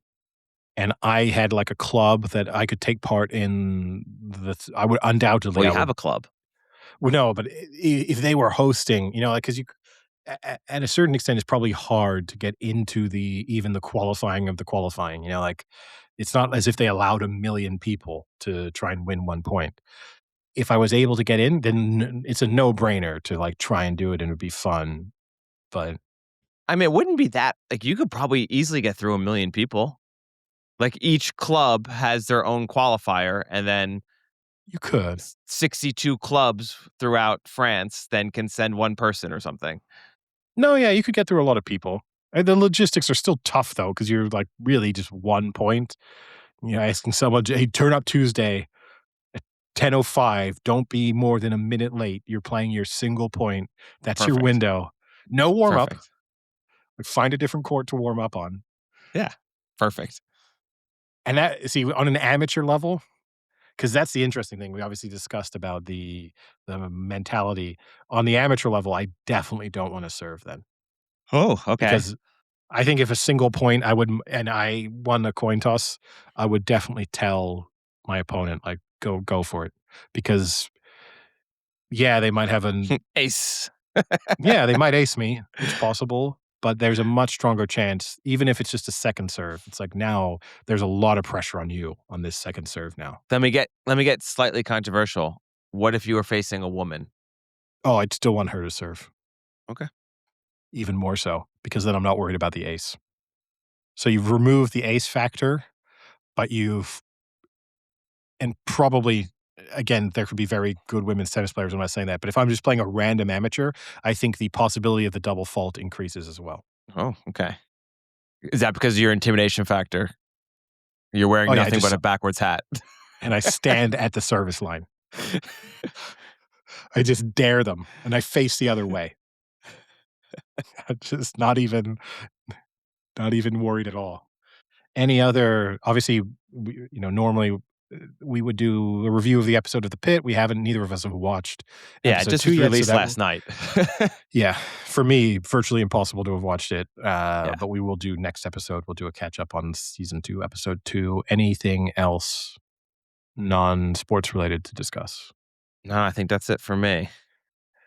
and I had like a club that I could take part in, I would Well, undoubtedly you have a club. Well, no, but if they were hosting, like, because you at a certain extent, it's probably hard to get into even the qualifying of the qualifying, like, it's not as if they allowed 1,000,000 people to try and win 1 point. If I was able to get in, then it's a no-brainer to, like, try and do it, and it'd be fun, but I mean, it wouldn't be that like, you could probably easily get through 1,000,000 people. Like, each club has their own qualifier, and then you could. 62 clubs throughout France then can send one person or something. No, yeah, you could get through a lot of people. The logistics are still tough, though, because you're, like, really just 1 point. Asking someone, "Hey, turn up Tuesday at 10:05. Don't be more than a minute late. You're playing your single point. That's your Perfect. window. No warm-up. Perfect. Like, find a different court to warm up on." Yeah. Perfect. And on an amateur level, because that's the interesting thing. We obviously discussed about the mentality. On the amateur level, I definitely don't wanna serve then, Oh, okay. because I think if a single point and I won a coin toss, I would definitely tell my opponent, like, "Go for it." Because, yeah, they might have an Ace. yeah, they might ace me. It's possible, but there's a much stronger chance, even if it's just a second serve. It's like now there's a lot of pressure on you on this second serve now. Let me get slightly controversial. What if you were facing a woman? Oh, I'd still want her to serve, Okay. even more so, because then I'm not worried about the ace. So you've removed the ace factor, but and probably, again, there could be very good women's tennis players. I'm not saying that, but if I'm just playing a random amateur, I think the possibility of the double fault increases as well. Oh, okay. Is that because of your intimidation factor? You're wearing Oh yeah, nothing but a backwards hat. I stand at the service line. I just dare them, and I face the other way. I'm just not even worried at all. Any other, obviously, normally we would do a review of the episode of The Pit. We haven't, neither of us have watched Yeah, it episode just 2 was yet, so released that last night. yeah, for me, virtually impossible to have watched it. Yeah. But we will do next episode. We'll do a catch up on season 2, episode 2. Anything else non-sports related to discuss? No, I think that's it for me.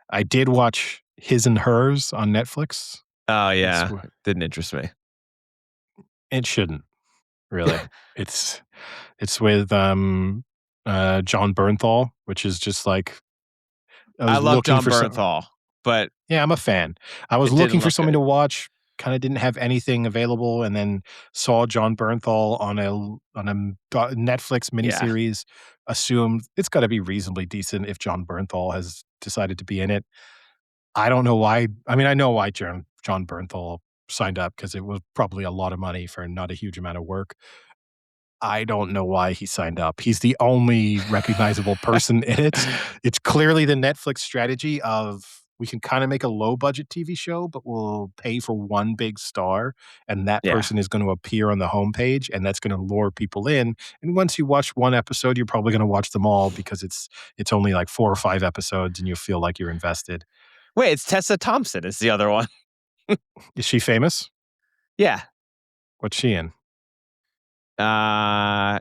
I did watch His and Hers on Netflix. Oh, It's yeah. Didn't interest me. It shouldn't really. It's with John Bernthal, which is just like I I was love looking John for some. Bernthal, but Yeah, I'm a fan. I was it didn't looking for look something good. to watch, kinda didn't have anything available, and then saw John Bernthal on a Netflix Yeah. miniseries, assumed it's gotta be reasonably decent if John Bernthal has decided to be in it. I don't know why. I mean, I know why John Bernthal signed up, because it was probably a lot of money for not a huge amount of work. I don't know why he signed up. He's the only recognizable person in it. It's clearly the Netflix strategy of, we can kinda make a low budget TV show, but we'll pay for one big star, and that Yeah. person is gonna appear on the homepage, and that's gonna lure people in, and once you watch one episode, you're probably gonna watch them all because it's only like 4 or 5 episodes, and you feel like you're invested. Wait, it's Tessa Thompson is the other one. Is she famous? Yeah. What's she in? Uh,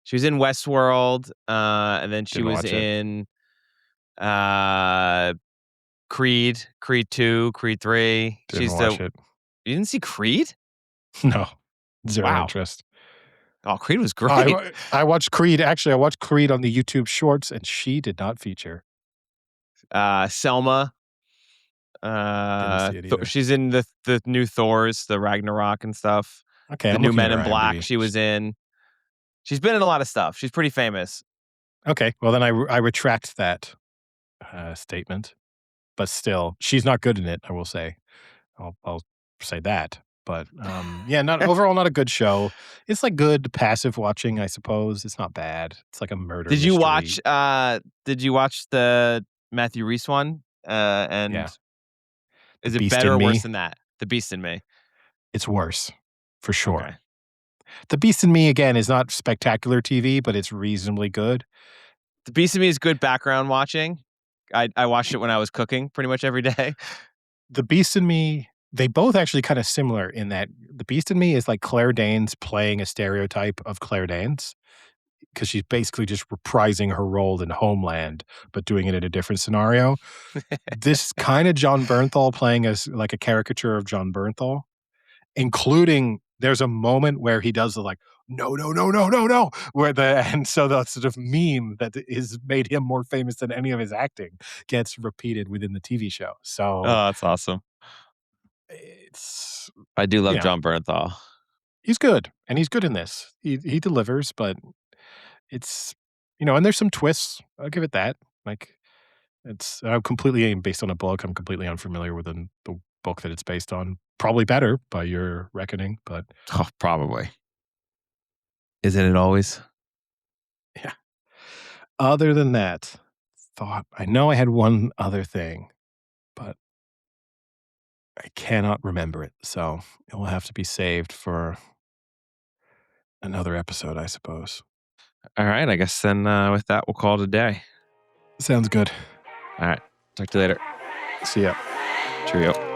she was in Westworld, and then she Didn't was watch it. in uh Creed 2, Creed 3. Didn't watch it. You didn't see Creed? No. 0 Wow. interest. Oh, Creed was Oh, great. I watched Creed. Actually, I watched Creed on the YouTube Shorts, and she did not feature. Selma. Didn't see it either. She's in the new Thors, the Ragnarok and stuff. Okay, The I'm new looking at Men her in Black IMDb. she was in. She's been in a lot of stuff. She's pretty famous. Okay, well then I retract that statement. But still, she's not good in it, I will say. I'll say that. But yeah, not overall not a good show. It's like good passive watching, I suppose. It's not bad. It's like a murder Did you mystery. watch the Matthew Reese one? And Yeah. The is it Beast better in or Me. worse than that? The Beast in Me. It's worse, for Okay. sure. The Beast in Me, again, is not spectacular TV, but it's reasonably good. The Beast in Me is good background watching. I watched it when I was cooking pretty much every day. The Beast in Me, they both actually kind of similar in that The Beast in Me is like Claire Danes playing a stereotype of Claire Danes. because she's basically just reprising her role in Homeland, but doing it in a different scenario. This kind of John Bernthal playing as like a caricature of John Bernthal, including there's a moment where he does the like, no, no, no, no, no, no, and so the sort of meme that is made him more famous than any of his acting gets repeated within the TV show. So Oh, that's awesome. it's, I do love yeah, John Bernthal. he's good, and he's good in this. He delivers, but it's, and there's some twists. I'll give it that. Like, it's completely based on a book. I'm completely unfamiliar with the book that it's based on. Probably better by your reckoning, but Oh, probably. Isn't it always? yeah. Other than that, I know I had one other thing, but I cannot remember it. So it will have to be saved for another episode, I suppose. All right. I guess then with that, we'll call it a day. Sounds good. All right. Talk to you later. See ya. Cheerio.